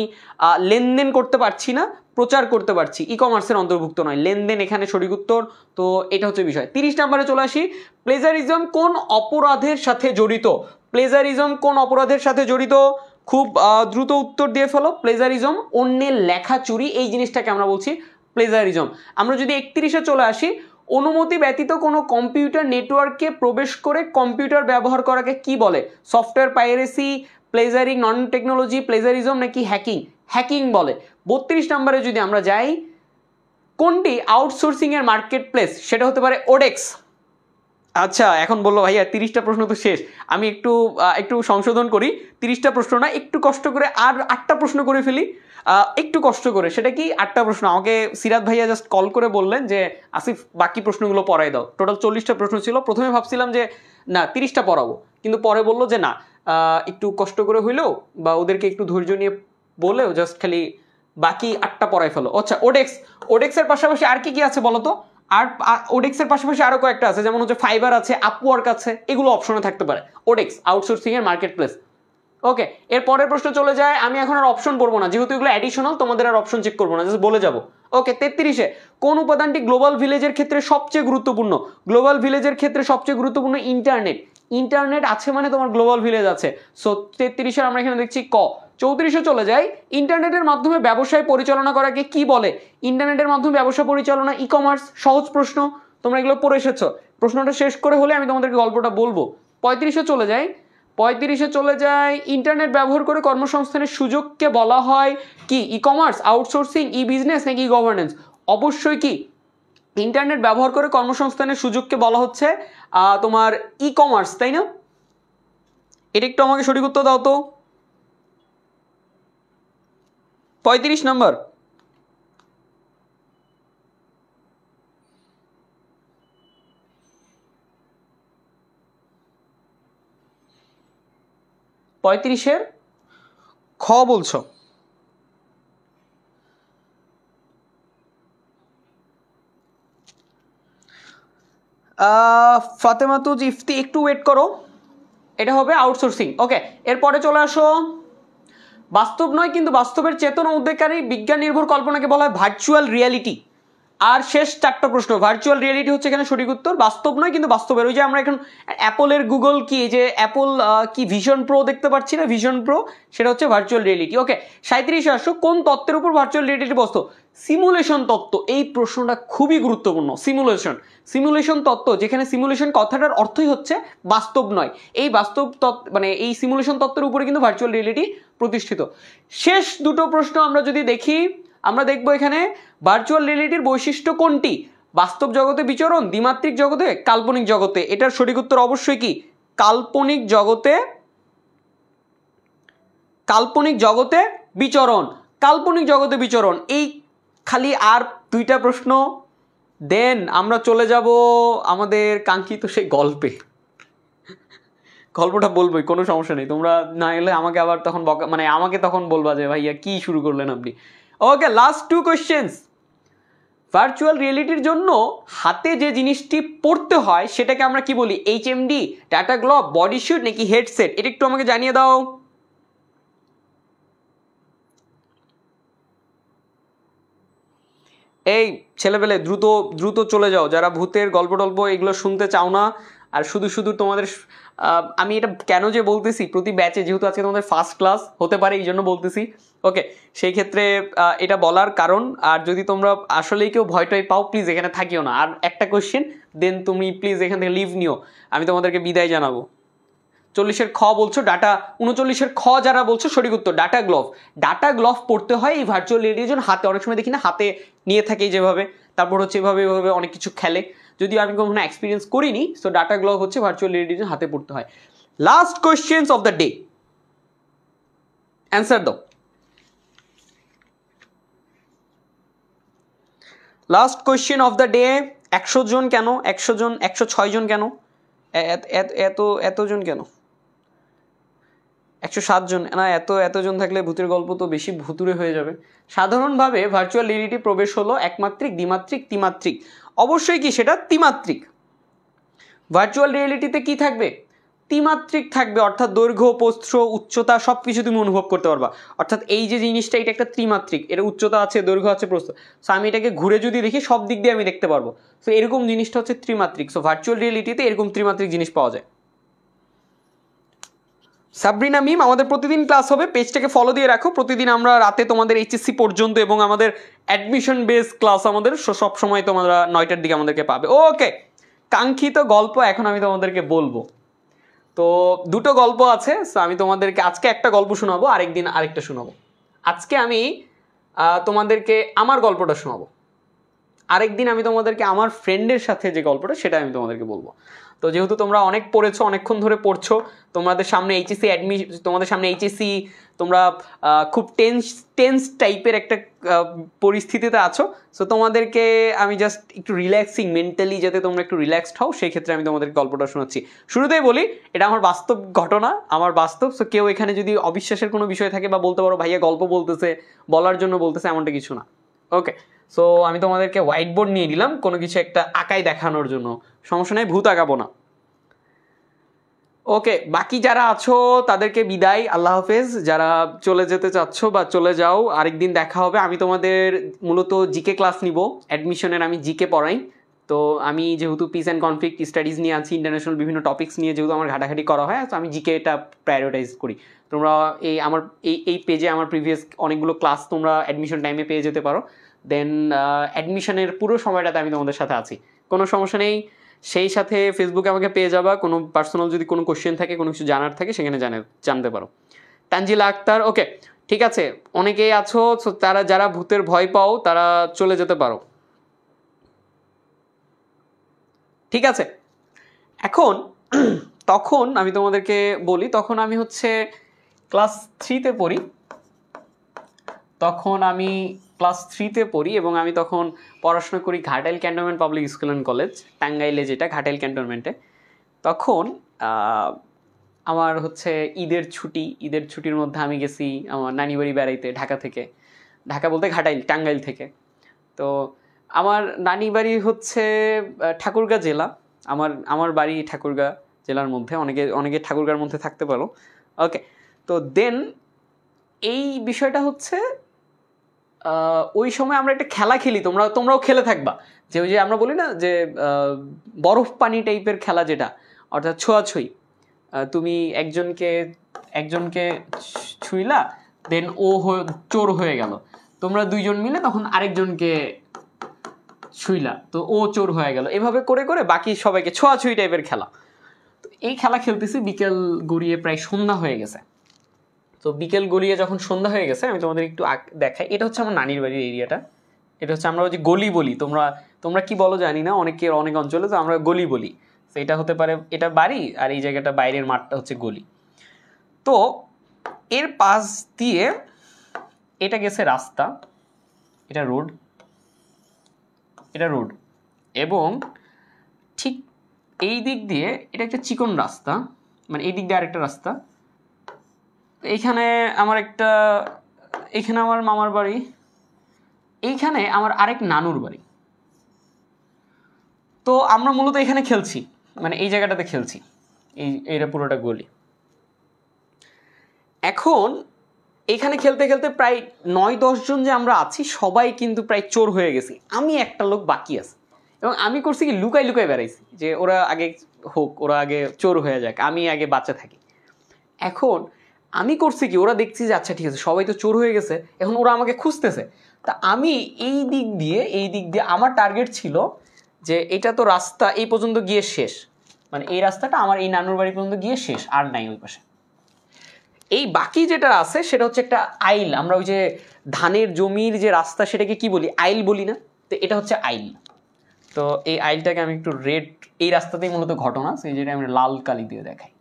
লেনদেন করতে পারছি না, প্রচার করতে পারছি, ই কমার্সের অন্তর্ভুক্ত নয়, লেনদেন এখানে সঠিক উত্তর। তো এটা হচ্ছে বিষয়। 30 নম্বরে চলে আসি, প্লেজারিজম কোন অপরাধের সাথে জড়িত? প্লেজারিজম কোন অপরাধের সাথে জড়িত? খুব দ্রুত উত্তর দিয়ে ফেলো। প্লেজারিজম অন্যের লেখা চুরি, এই জিনিসটাকে আমরা বলছি প্লেজারিজম। আমরা যদি 31-এ চলে আসি, অনুমতি ব্যতীত কোনো কম্পিউটার নেটওয়ার্কে প্রবেশ করে কম্পিউটার ব্যবহার করাকে কি বলে? সফটওয়্যার পাইরেসি, প্লেজারিং, নন টেকনোলজি, প্লেজারিজম নাকি হ্যাকিং? হ্যাকিং বলে। 32 নম্বরে যদি আমরা যাই, কোনটি আউটসোর্সিং এর মার্কেট প্লেস? সেটা হতে পারে ওডেক্স। আচ্ছা, এখন বললো ভাইয়া 30টা প্রশ্ন তো শেষ, আমি একটু সংশোধন করি, 30টা প্রশ্ন না, একটু কষ্ট করে আর 8টা প্রশ্ন করে ফেলি, একটু কষ্ট করে। সেটা কি 8টা প্রশ্ন? আমাকে সিরাত ভাইয়া জাস্ট কল করে বললেন যে আসিফ বাকি প্রশ্নগুলো পড়াই দাও। টোটাল 40টা প্রশ্ন ছিল। প্রথমে ভাবছিলাম যে না 30টা পড়াবো, কিন্তু পরে বললো যে না, একটু কষ্ট করে হইলেও বা ওদেরকে একটু ধৈর্য নিয়ে বলেও জাস্ট খালি বাকি 8টা পড়াই ফেলো। আচ্ছা, ওডেক্সের পাশাপাশি আর কি কি আছে বলো তো? আর ওডেক্সের পাশাপাশি আরো কয়েকটা আছে, যেমন হচ্ছে ফাইবার আছে, আপওয়ার্ক আছে, এগুলো অপশনে থাকতে পারে। ওডেক্স আউটসোর্সিং এর মার্কেট প্লেস। ওকে, এর পরের প্রশ্ন চলে যায়। আমি এখন আর অপশন পড়বো না, যেহেতু এগুলো অ্যাডিশনাল, তোমাদের আর অপশন চেক করবো না, জাস্ট বলে যাবো। ওকে, 33-এ কোন উপাদানটি গ্লোবাল ভিলেজের ক্ষেত্রে সবচেয়ে গুরুত্বপূর্ণ? গ্লোবাল ভিলেজের ক্ষেত্রে সবচেয়ে গুরুত্বপূর্ণ ইন্টারনেট। ইন্টারনেট আছে মানে তোমার গ্লোবাল ভিলেজ আছে। সো 33-এ আমরা এখানে দেখছি ক। 34-এ চলে যাই, ইন্টারনেটের মাধ্যমে ব্যবসায় পরিচালনা করাকে কি বলে? ইন্টারনেটের মাধ্যমে ব্যবসা পরিচালনা, ই কমার্স। সহজ প্রশ্ন, তোমরা এগুলো পড়ে এসেছো। প্রশ্নটা শেষ করে হলে আমি তোমাদেরকে গল্পটা বলবো। 35-এ চলে যাই, ইন্টারনেট ব্যবহার করে কর্মসংস্থানের সুযোগকে বলা হয় কি? ই কমার্স, আউটসোর্সিং, ই বিজনেস নাকি ই গভর্নেন্স? অবশ্যই কি ইন্টারনেট ব্যবহার করে কর্মসংস্থানের সুযোগকে বলা হচ্ছে তোমার ই কমার্স, তাই না? এটা একটু আমাকে সঠিক উত্তর দাও তো। 35 নম্বর। পঁয়ত্রিশের খ বলছো? ফাতেমা তুজ ইফতি, একটু ওয়েট করো, এটা হবে আউটসোর্সিং। ওকে, এরপরে চলে আসো, বাস্তব নয় কিন্তু বাস্তবের চেতনা উদ্বেগকারী বিজ্ঞান নির্ভর কল্পনাকে বলা হয় ভার্চুয়াল রিয়ালিটি। আর শেষ 4টা প্রশ্ন, ভার্চুয়াল রিয়ালিটি হচ্ছে এখানে সঠিক উত্তর। বাস্তব নয় কিন্তু বাস্তবের, ওই যে আমরা এখন অ্যাপলের গুগল কি, যে অ্যাপল কি ভিশন প্রো দেখতে পাচ্ছি না, ভিশন প্রো, সেটা হচ্ছে ভার্চুয়াল রিয়ালিটি। ওকে, 37-এ আসো, কোন তত্ত্বের উপর ভার্চুয়াল রিয়ালিটি বস্তু? সিমুলেশন তত্ত্ব। এই প্রশ্নটা খুবই গুরুত্বপূর্ণ। সিমুলেশন তত্ত্ব, যেখানে সিমুলেশন কথাটার অর্থই হচ্ছে বাস্তব নয়, এই বাস্তব তত্ত্ব মানে এই সিমুলেশন তত্ত্বের উপরে কিন্তু ভার্চুয়াল রিয়ালিটি প্রতিষ্ঠিত। শেষ দুটো প্রশ্ন আমরা যদি দেখি, আমরা দেখবো এখানে ভার্চুয়াল রিয়ালিটির বৈশিষ্ট্য কোনটি? বাস্তব জগতে বিচরণ, দ্বিমাত্রিক জগতে, কাল্পনিক জগতে? এটার সঠিক উত্তর অবশ্যই কি কাল্পনিক জগতে বিচরণ। কাল্পনিক জগতে বিচরণ, এই খালি আর 2টা প্রশ্ন, দেন আমরা চলে যাব আমাদের কাঙ্ক্ষিত সেই গল্পে। গল্পটা বলবোই, কোনো সমস্যা নেই, তোমরা না এলে আমাকে আবার তখন মানে আমাকে তখন বলবা যে ভাইয়া কি শুরু করলেন আপনি। ওকে, লাস্ট 2 কোয়েশ্চেন্স। ভার্চুয়াল রিয়েলিটির জন্য হাতে যে জিনিসটি পড়তে হয় সেটাকে আমরা কি বলি? HMD, data glove, body suit নাকি হেডসেট? এটা একটু আমাকে জানিয়ে দাও। এই ছেলেবেলে দ্রুত দ্রুত চলে যাও, যারা ভূতের গল্প টল্প এগুলো শুনতে চাও না, আর শুধু শুধু তোমাদের আমি এটা কেন যে বলতেছি, প্রতি ব্যাচে যেহেতু আজকে তোমাদের ফার্স্ট ক্লাস হতে পারে এই জন্য বলতেছি। ওকে, সেই ক্ষেত্রে এটা বলার কারণ, আর যদি তোমরা আসলেই কেউ ভয় টয় পাও প্লিজ এখানে থাকিও না। আর একটা কোয়েশ্চেন, দেন তুমি প্লিজ এখান থেকে লিভ নিও, আমি তোমাদেরকে বিদায় জানাবো। 40-এর খ বলছো ডাটা, 39-এর খ যারা বলছো সঠিক উত্তর ডাটা গ্লোভ। ডাটা গ্লোভ পড়তে হয় এই ভার্চুয়াল রিয়েলিটির জন্য, হাতে অনেক সময় দেখি না হাতে নিয়ে থাকে যেভাবে, তারপর হচ্ছে এভাবে এভাবে অনেক কিছু খেলে, যদিও আমি কখনো এক্সপিরিয়েন্স করিনি। সো ডাটা গ্লোভ হচ্ছে ভার্চুয়াল রিয়েলিটির জন্য হাতে পড়তে হয়। Last questions of the day, answer দাও। Last question of the day, 100 জন কেন? 100 জন, 106 জন কেন? এতজন কেন? 107 জন না, এতজন থাকলে ভূতের গল্প তো বেশি ভুতুরে হয়ে যাবে। সাধারণভাবে ভার্চুয়াল রিয়েলিটি প্রবেশ হলো একমাত্রিক, দ্বিমাত্রিক, ত্রিমাত্রিক। অবশ্যই কি সেটা ত্রিমাত্রিক। ভার্চুয়াল রিয়েলিটিতে কি থাকবে? ত্রিমাত্রিক থাকবে, অর্থাৎ দৈর্ঘ্য, প্রস্থ, উচ্চতা সব কিছু তুমি অনুভব করতে পারবা। অর্থাৎ এই যে জিনিসটা, এটা একটা ত্রিমাত্রিক, এর উচ্চতা আছে, দৈর্ঘ্য আছে, প্রস্থ। সো আমি এটাকে ঘুরে যদি দেখি সব দিক দিয়ে আমি দেখতে পারবো। সো এরকম জিনিসটা হচ্ছে ত্রিমাত্রিক। সো ভার্চুয়াল রিয়েলিটিতে এরকম ত্রিমাত্রিক জিনিস পাওয়া যায়। সাবরিনা মিম, আমাদের প্রতিদিন ক্লাস হবে, পেজটাকে ফলো দিয়ে রাখো। প্রতিদিন আমরা রাতে তোমাদের HSC পর্যন্ত, এবং আমাদের অ্যাডমিশন বেস ক্লাস আমাদের সব সময় তোমরা 9টার দিকে আমাদেরকে পাবে। ওকে, কাঙ্ক্ষিত গল্প এখন আমি তোমাদেরকে বলবো। তো 2টো গল্প আছে, সো আমি তোমাদেরকে আজকে একটা গল্প শোনাবো, আরেকদিন আরেকটা শোনাবো। আজকে আমি তোমাদেরকে আমার গল্পটা শোনাবো, আরেকদিন আমি তোমাদেরকে আমার ফ্রেন্ডের সাথে যে গল্পটা সেটা আমি তোমাদেরকে বলবো। তো যেহেতু তোমরা অনেক পড়েছো, অনেকক্ষণ ধরে পড়ছো, তোমাদের সামনে এইচএসসি তোমরা খুব টেন্স টাইপের একটা পরিস্থিতিতে আছো। সো তোমাদেরকে আমি জাস্ট একটু রিল্যাক্সিং, মেন্টালি যাতে তোমরা একটু রিল্যাক্সড হও সেই ক্ষেত্রে আমি তোমাদেরকে গল্পটা শোনাচ্ছি। শুরুতেই বলি, এটা আমার বাস্তব ঘটনা, আমার বাস্তব। সো কেউ এখানে যদি অবিশ্বাসের কোনো বিষয় থাকে বা বলতে পারো ভাইয়া গল্প বলতেছে, বলার জন্য বলতেছে, এমনটা কিছু না। ওকে, সো আমি তোমাদেরকে হোয়াইট বোর্ড নিয়ে নিলাম কোনো কিছু একটা আঁকাই দেখানোর জন্য, সমস্যা নেই, ভূত আঁকাবো না। ওকে, বাকি যারা আছো তাদেরকে বিদায়, আল্লাহ হাফেজ। যারা চলে যেতে চাচ্ছ বা চলে যাও, আরেকদিন দেখা হবে। আমি তোমাদের মূলত জিকে ক্লাস নিব, অ্যাডমিশনের আমি জিকে পড়াই। তো আমি যেহেতু পিস অ্যান্ড কনফ্লিক্ট স্টাডিজ নিয়ে আছি, ইন্টারন্যাশনাল বিভিন্ন টপিক্স নিয়ে যেহেতু আমার ঘাটাঘাটি করা হয়, তো আমি জিকেটা প্রায়োরিটাইজ করি। তোমরা আমার এই পেজে আমার প্রিভিয়াস অনেকগুলো ক্লাস তোমরা অ্যাডমিশন টাইমে পেয়ে যেতে পারো। দেন অ্যাডমিশনের পুরো সময়টাতে আমি তোমাদের সাথে আছি, কোনো সমস্যা নেই। সেই সাথে ফেসবুকে আমাকে পেয়ে যাবা, কোনো পার্সোনাল যদি কোনো কোশ্চেন থাকে, কোনো কিছু জানার থাকে সেখানে জানতে পারো। তানজিলা আক্তার, ওকে ঠিক আছে। অনেকেই আছো, তারা যারা ভূতের ভয় পাও তারা চলে যেতে পারো, ঠিক আছে। এখন তখন আমি তোমাদেরকে বলি, তখন আমি হচ্ছে ক্লাস 3-তে পড়ি, এবং আমি তখন পড়াশোনা করি Ghatail cantonment public school and college, টাঙ্গাইলে, যেটা ঘাটাইল ক্যান্টনমেন্টে। তখন আমার হচ্ছে ঈদের ছুটির মধ্যে আমি গেছি আমার নানি বাড়ি বেড়াইতে, ঢাকা বলতে ঘাটাইল, টাঙ্গাইল থেকে। তো আমার নানি বাড়ি হচ্ছে ঠাকুরগাঁ জেলা, আমার বাড়ি ঠাকুরগাঁ জেলার মধ্যে, অনেকে ঠাকুরগাঁর মধ্যে থাকতে পারো। ওকে, তো দেন এই বিষয়টা হচ্ছে ওই সময় আমরা একটা খেলা খেলি, তোমরাও খেলে থাকবা, যে ওই যে আমরা বলি না যে বরফ পানি টাইপের খেলা, যেটা অর্থাৎ ছোঁয়াছুঁই। তুমি একজনকে ছুঁইলা, দেন ও চোর হয়ে গেল, তোমরা 2জন মিলে তখন আরেকজনকে ছুঁইলা, তো ও চোর হয়ে গেল, এভাবে করে করে বাকি সবাইকে ছোঁয়াছুঁই টাইপের খেলা। তো এই খেলা খেলতেছি, বিকেল গড়িয়ে প্রায় সন্ধ্যা হয়ে গেছে। তো বিকেল গড়িয়ে যখন সন্ধ্যা হয়ে গেছে, আমি তোমাদের একটু দেখাই। এটা হচ্ছে আমার নানির বাড়ির এরিয়াটা, এটা হচ্ছে আমরা ওই যে গলি বলি, তোমরা কি বলো জানি না, অনেক অঞ্চলে তো আমরা গলি বলি। তো এটা হতে পারে এটা বাড়ি, আর এই জায়গাটা বাইরের মাঠটা হচ্ছে গলি। তো এর পাশ দিয়ে এটা গেছে রাস্তা, এটা রোড, এটা রোড, এবং ঠিক এই দিক দিয়ে এটা একটা চিকন রাস্তা, মানে এই দিক দিয়ে আরেকটা রাস্তা। এইখানে আমার একটা, এইখানে আমার মামার বাড়ি, এইখানে আমার আরেক নানুর বাড়ি। তো আমরা মূলত এখানে খেলছি, মানে এই জায়গাটাতে খেলছি, এইটা পুরোটা গলি। এখন এখানে খেলতে খেলতে প্রায় 9-10 জন যে আমরা আছি সবাই কিন্তু প্রায় চোর হয়ে গেছি, আমি একটা লোক বাকি আছে। এবং আমি করছি কি, লুকাই লুকাই বেড়াইছি যে ওরা আগে হোক, ওরা আগে চোর হয়ে যাক, আমি আগে বাচ্চা থাকি। এখন আমি করছি কি, ওরা দেখছি যে আচ্ছা ঠিক আছে সবাই তো চোর হয়ে গেছে, এখন ওরা আমাকে খুঁজতেছে। তা আমি এই দিক দিয়ে আমার টার্গেট ছিল যে এটা তো রাস্তা এই পর্যন্ত গিয়ে শেষ, মানে এই রাস্তাটা আমার এই নানুর বাড়ি পর্যন্ত গিয়ে শেষ, আর নাই ওই পাশে। এই বাকি যেটা আছে সেটা হচ্ছে একটা আইল, আমরা ওই যে ধানের জমির যে রাস্তা সেটাকে কি বলি, আইল বলি না? তো এটা হচ্ছে আইল। তো এই আইলটাকে আমি একটু রেড, এই রাস্তাতেই মূলত ঘটনা, সেই যেটা আমি লাল কালি দিয়ে দেখাই।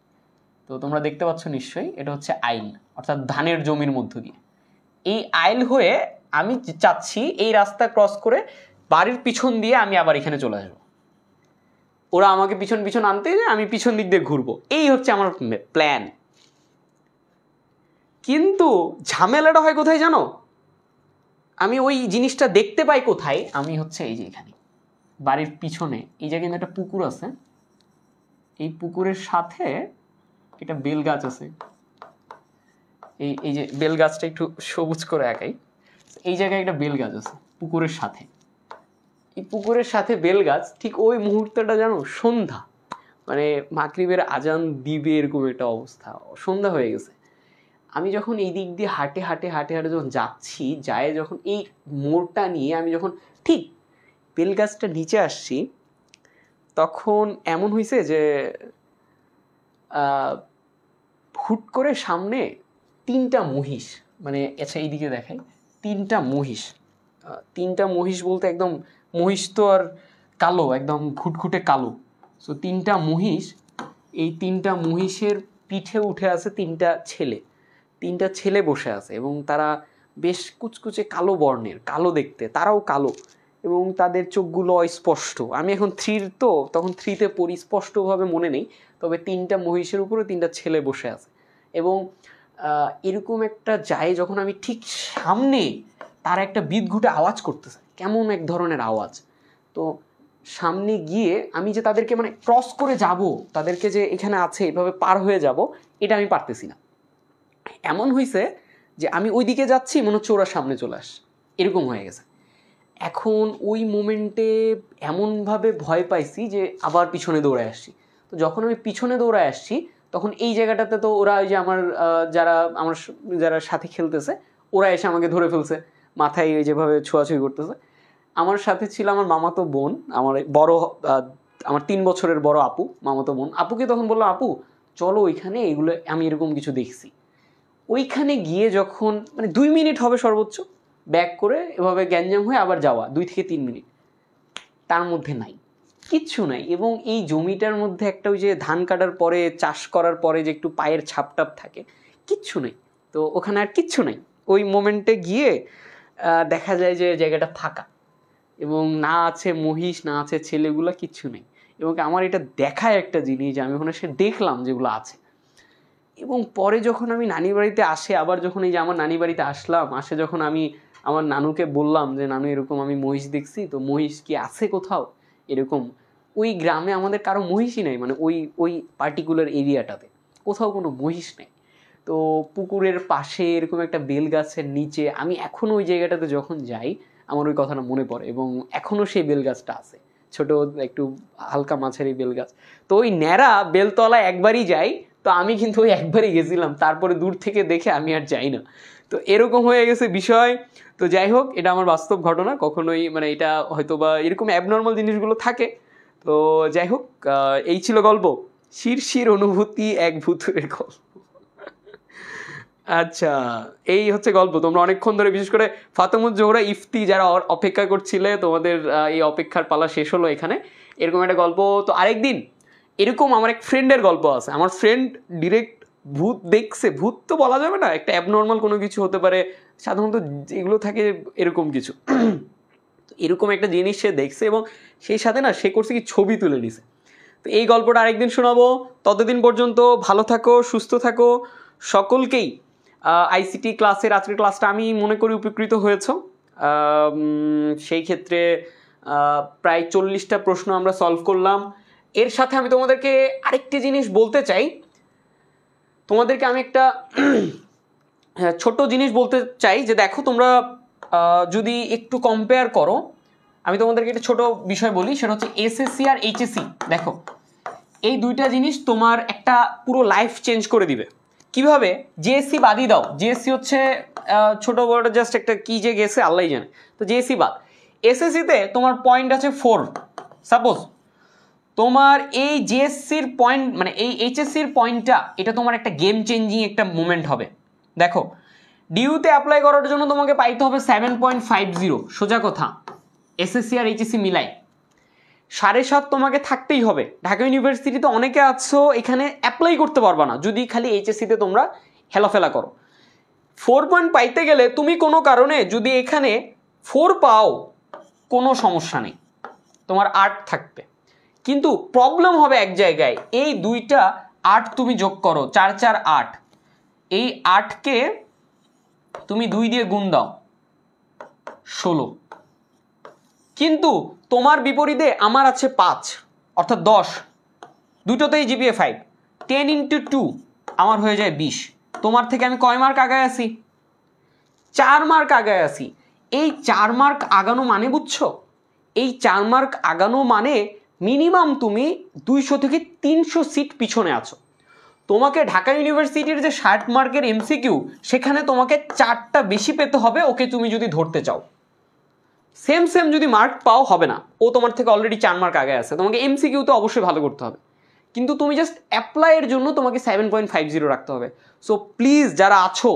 তো তোমরা দেখতে পাচ্ছ নিশ্চয়ই, এটা হচ্ছে আইল, অর্থাৎ ধানের জমির মধ্য দিয়ে। এই আইল হয়ে আমি চাচ্ছি এই রাস্তা ক্রস করে বাড়ির পিছন দিয়ে আমি আবার এখানে চলে আসবো। ওরা আমাকে পিছন পিছন আনতে যায়, আমি পিছন দিক দিয়ে ঘুরবো, এই হচ্ছে আমার প্ল্যান। কিন্তু ঝামেলাটা হয় কোথায় জানো? আমি ওই জিনিসটা দেখতে পাই কোথায়, আমি হচ্ছে এই যে এখানে বাড়ির পিছনে এই জায়গায় কিন্তু একটা পুকুর আছে, এই পুকুরের সাথে একটা বেল গাছ আছে, এই যে বেল গাছটা একটু সবুজ করে আঁকাই, এই জায়গায় একটা বেল গাছ আছে পুকুরের সাথে। এই পুকুরের সাথে বেল গাছ, ঠিক ওই মুহূর্তটা জানো সন্ধ্যা, মানে মাগরিবের আজান দিবে এরকম একটা অবস্থা, সন্ধ্যা হয়ে গেছে। আমি যখন এই দিক দিয়ে হাঁটে হাঁটে হাঁটে হাঁটে যখন যাচ্ছি, যায় যখন এই মোড়টা নিয়ে আমি যখন ঠিক বেল গাছটা নিচে আসছি, তখন এমন হয়েছে যে হুট করে সামনে 3টা মহিষ, মানে আচ্ছা এইদিকে দেখাই, 3টা মহিষ, 3টা মহিষ বলতে একদম মহিষ তো আর কালো, একদম ঘুটঘুটে কালো। সো 3টা মহিষ, এই 3টা মহিষের পিঠে উঠে আছে 3টা ছেলে বসে আছে, এবং তারা বেশ কুচকুচে কালো বর্ণের, কালো দেখতে, তারাও কালো, এবং তাদের চোখগুলো অস্পষ্ট। আমি এখন 3 তো তখন 3-তে পড়ি, স্পষ্টভাবে মনে নেই, তবে 3টা মহিষের উপরে 3টা ছেলে বসে আছে। এবং এরকম একটা যায় যখন আমি ঠিক সামনে, তার একটা বিদঘুটে আওয়াজ করতেছে, কেমন এক ধরনের আওয়াজ। তো সামনে গিয়ে আমি যে তাদেরকে মানে ক্রস করে যাব, তাদেরকে যে এখানে আছে এভাবে পার হয়ে যাব, এটা আমি পারতেছি না। এমন হয়েছে যে আমি ওই দিকে যাচ্ছি, মনে হচ্ছে ওরা সামনে চলে আস, এরকম হয়ে গেছে। এখন ওই মোমেন্টে এমনভাবে ভয় পাইছি যে আবার পিছনে দৌড়ে আসছি। তো যখন আমি পিছনে দৌড়ে আসছি, তখন এই জায়গাটাতে তো ওরা ওই যে আমার যারা সাথে খেলতেছে, ওরা এসে আমাকে ধরে ফেলছে, মাথায় ওই যেভাবে ছোঁয়াছুঁই করতেছে। আমার সাথে ছিল আমার মামাতো বোন, আমার 3 বছরের বড় আপু, মামাতো বোন। আপুকে তখন বললাম, আপু চলো ওইখানে, এগুলো আমি এরকম কিছু দেখছি। ওইখানে গিয়ে যখন মানে 2 মিনিট হবে সর্বোচ্চ, ব্যাক করে এভাবে গ্যাঞ্জাম হয়ে আবার যাওয়া 2 থেকে 3 মিনিট, তার মধ্যে নাই, কিচ্ছু নাই। এবং এই জমিটার মধ্যে একটা ওই যে ধান কাটার পরে, চাষ করার পরে যে একটু পায়ের ছাপটাপ থাকে, কিচ্ছু নেই। তো ওখানে আর কিচ্ছু নাই। ওই মোমেন্টে গিয়ে দেখা যায় যে জায়গাটা ফাঁকা, এবং না আছে মহিষ, না আছে ছেলেগুলা, কিচ্ছু নেই। এবং আমার এটা দেখায় একটা জিনিস যে আমি ওখানে সে দেখলাম যেগুলো আছে। এবং পরে যখন আমি নানির বাড়িতে আবার যখন এই যে আমার নানি বাড়িতে আসে যখন আমি আমার নানুকে বললাম যে নানু এরকম আমি মহিষ দেখছি, তো মহিষ কি আছে কোথাও এরকম? ওই গ্রামে আমাদের কারো মহিষই নাই, মানে ওই পার্টিকুলার এরিয়াটাতে কোথাও কোনো মহিষ নেই। তো পুকুরের পাশে এরকম একটা বেল গাছের নিচে আমি এখনও ওই জায়গাটাতে যখন যাই, আমার ওই কথাটা মনে পড়ে, এবং এখনও সেই বেল গাছটা আছে, ছোট একটু হালকা মাছের এই বেল গাছ। তো ওই ন্যাড়া বেলতলা একবারই যাই, তো আমি কিন্তু ওই একবারই গেছিলাম, তারপরে দূর থেকে দেখে আমি আর যাই না। তো এরকম হয়ে গেছে বিষয়। তো যাই হোক, এটা আমার বাস্তব ঘটনা, কখনোই মানে এটা হয়তো বা এরকম অ্যাবনর্মাল জিনিসগুলো থাকে। তো যাই হোক, এই ছিল গল্প, শিরশির অনুভূতি এক ভূতুরের গল্প। আচ্ছা, এই হচ্ছে গল্প। তোমরা অনেকক্ষণ ধরে, বিশেষ করে ফাতেমুজ জোহরা, ইফতি যারা অপেক্ষা করছিলে, তোমাদের এই অপেক্ষার পালা শেষ হলো এখানে। এরকম একটা গল্প তো আরেকদিন, এরকম আমার এক ফ্রেন্ডের গল্প আছে। আমার ফ্রেন্ড ডিরেক্ট ভূত দেখছে, ভূত তো বলা যাবে না, একটা অ্যাবনর্মাল কোনো কিছু হতে পারে, সাধারণত এগুলো থাকে এরকম কিছু। এরকম একটা জিনিস সে দেখছে এবং সেই সাথে না সে করছে কি ছবি তুলে নিছে। তো এই গল্পটা আরেকদিন শোনাবো। ততদিন পর্যন্ত ভালো থাকো, সুস্থ থাকো। সকলকেই আইসিটি ক্লাসের আজকের ক্লাসটা আমি মনে করি উপকৃত হয়েছ। সেই ক্ষেত্রে প্রায় 40টা প্রশ্ন আমরা সলভ করলাম। এর সাথে আমি তোমাদেরকে আরেকটি জিনিস বলতে চাই, তোমাদেরকে আমি একটা ছোট জিনিস বলতে চাই যে দেখো তোমরা যদি একটু কম্পেয়ার করো, আমি তোমাদেরকে একটা ছোট বিষয় বলি, সেটা হচ্ছে এসএসসি আর এইচএসসি। দেখো এই দুইটা জিনিস তোমার একটা পুরো লাইফ চেঞ্জ করে দিবে। কিভাবে? জেএসসি বাদই দাও, জেএসসি হচ্ছে ছোট বড় জাস্ট একটা কি যে গেছে আল্লাহই জানে। তো জেএসসি বাদ, এসএসসিতে তোমার পয়েন্ট আছে 4। সাপোজ তোমার এই জেএসসির পয়েন্ট মানে এই এইচএসসির পয়েন্টটা এটা তোমার একটা গেম চেঞ্জিং একটা মুভমেন্ট হবে। দেখো ডিইউতে অ্যাপ্লাই করার জন্য তোমাকে পাইতে হবে 7.50, সোজা কথা এসএসসি আর এইচএসসি মিলাই 7.5 তোমাকে থাকতেই হবে। ঢাকা ইউনিভার্সিটিতে অনেকে আছো এখানে অ্যাপ্লাই করতে পারবা না যদি খালি এইচএসসিতে তোমরা হেলাফেলা করো। 4 পয়েন্ট পাইতে গেলে তুমি কোনো কারণে যদি এখানে 4 পাও কোনো সমস্যা নেই, তোমার 8 থাকবে। কিন্তু প্রবলেম হবে এক জায়গায়, এই দুইটা 8 তুমি যোগ করো, 4 4 8, এই 8কে তুমি 2 দিয়ে গুণ দাও 16। কিন্তু তোমার বিপরীতে আমার আছে 5 অর্থাৎ 10, দুটোতেই জিপিএ 5, 10 × 2 আমার হয়ে যায় 20। তোমার থেকে আমি কয় মার্ক আগায় আছি? 4 মার্ক আগায় আছি। এই 4 মার্ক আগানো মানে বুঝছো? এই 4 মার্ক আগানো মানে মিনিমাম তুমি 200 থেকে 300 সিট পিছনে আছো। তোমাকে ঢাকা ইউনিভার্সিটির যে 60 মার্কের এমসিকিউ সেখানে তোমাকে 4টা বেশি পেতে হবে ওকে তুমি যদি ধরতে চাও। সেম সেম যদি মার্ক পাও হবে না, ও তোমার থেকে অলরেডি 4 মার্ক আগে আছে, তোমাকে এমসিকিউতে অবশ্যই ভালো করতে হবে। কিন্তু তুমি জাস্ট অ্যাপ্লাইয়ের জন্য তোমাকে 7.50 রাখতে হবে। সো প্লিজ যারা আছো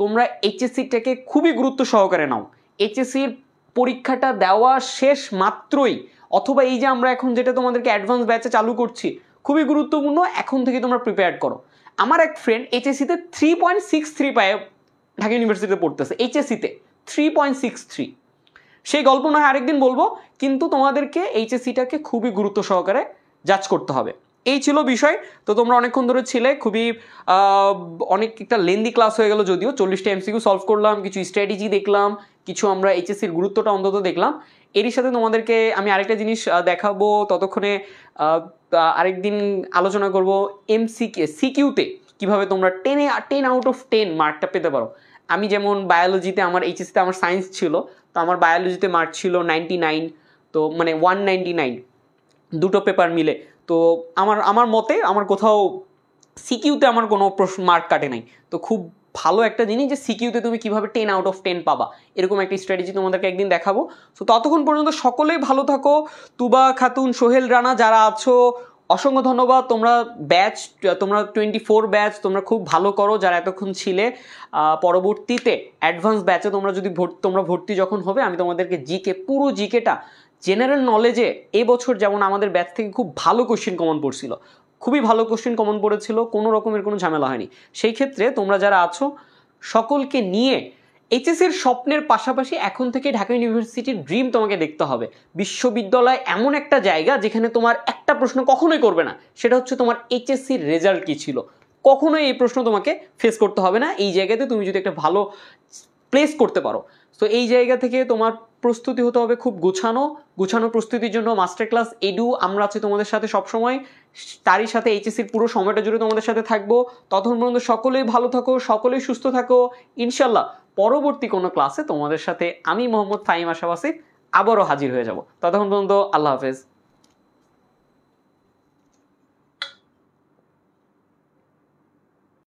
তোমরা এইচএসসিটাকে খুবই গুরুত্ব সহকারে নাও। এইচএসসির পরীক্ষাটা দেওয়া শেষ মাত্রই, অথবা এই যে আমরা এখন যেটা তোমাদেরকে অ্যাডভান্স ব্যাচে চালু করছি খুবই গুরুত্বপূর্ণ, এখন থেকে তোমরা প্রিপেয়ার করো। আমার এক ফ্রেন্ড এইচএসসিতে 3.63 পায়, ঢাকা ইউনিভার্সিটিতে পড়তেছে, এইচএসসিতে 3.63। সেই গল্প নয় আরেকদিন বলবো, কিন্তু তোমাদেরকে এইচএসসিটাকে খুবই গুরুত্ব সহকারে জাজ করতে হবে। এই ছিল বিষয়। তো তোমরা অনেকক্ষণ ধরে ছিলে, খুবই অনেক একটা লেন্দি ক্লাস হয়ে গেল, যদিও 40টা এমসিকিউ সলভ করলাম, কিছু স্ট্র্যাটেজি দেখলাম, কিছু আমরা এইচএসসির গুরুত্বটা অন্তত দেখলাম। এরই সাথে তোমাদেরকে আমি আরেকটা জিনিস দেখাবো, ততক্ষণে আরেকদিন আলোচনা করব সিকিউতে কীভাবে তোমরা 10 আউট অফ 10 মার্কটা পেতে পারো। আমি যেমন বায়োলজিতে, আমার এইচএসসিতে আমার সায়েন্স ছিল, তো আমার বায়োলজিতে মার্ক ছিল 99, তো মানে 199 দুটো পেপার মিলে। তো আমার মতে আমার কোথাও সিকিউতে আমার কোনো প্রশ্ন মার্ক কাটে নাই। তো খুব ভালো একটা জিনিস যে সিকিউতে তুমি কিভাবে 10 আউট অফ 10 পাবা, এরকম একটা স্ট্র্যাটেজি তোমাদেরকে একদিন দেখাবো। তো ততক্ষণ পর্যন্ত সকলেই ভালো থাকো। তুবা খাতুন, সোহেল রানা যারা আছো অসংখ্য ধন্যবাদ। তোমরা 24 ব্যাচ তোমরা খুব ভালো করো যারা এতক্ষণ ছিলে। পরবর্তীতে অ্যাডভান্স ব্যাচে তোমরা যদি ভর্তি যখন হবে, আমি তোমাদেরকে পুরো জিকেটা জেনারেল নলেজে এবছর যেমন আমাদের ব্যাচ থেকে খুব ভালো কোশ্চেন কমন পড়ছিল, খুবই ভালো কোশ্চেন কমন পড়েছিল, কোনো রকমের কোনো ঝামেলা হয়নি। সেই ক্ষেত্রে তোমরা যারা আছো সকলকে নিয়ে এইচএসসির স্বপ্নের পাশাপাশি এখন থেকে ঢাকা ইউনিভার্সিটির ড্রিম তোমাকে দেখতে হবে। বিশ্ববিদ্যালয় এমন একটা জায়গা যেখানে তোমার একটা প্রশ্ন কখনোই করবে না, সেটা হচ্ছে তোমার এইচএসসির রেজাল্ট কী ছিল। কখনোই এই প্রশ্ন তোমাকে ফেস করতে হবে না। এই জায়গাতে তুমি যদি একটা ভালো প্লেস করতে পারো, তো এই জায়গা থেকে তোমার প্রস্তুতি হতে হবে খুব গুছানো প্রস্তুতির জন্য মাস্টার ক্লাস এডু আমরা আছি তোমাদের সাথে সবসময়। তারই সাথে এইচএসসির পুরো সময়টা জুড়ে তোমাদের সাথে থাকবো। ততক্ষণ পর্যন্ত সকলেই ভালো থাকো, সকলেই সুস্থ থাকো। ইনশাল্লাহ পরবর্তী কোনো ক্লাসে তোমাদের সাথে আমি মোহাম্মদ ফাহিম আশরাফ আসিফ আবারও হাজির হয়ে যাব। ততক্ষণ পর্যন্ত আল্লাহ হাফেজ।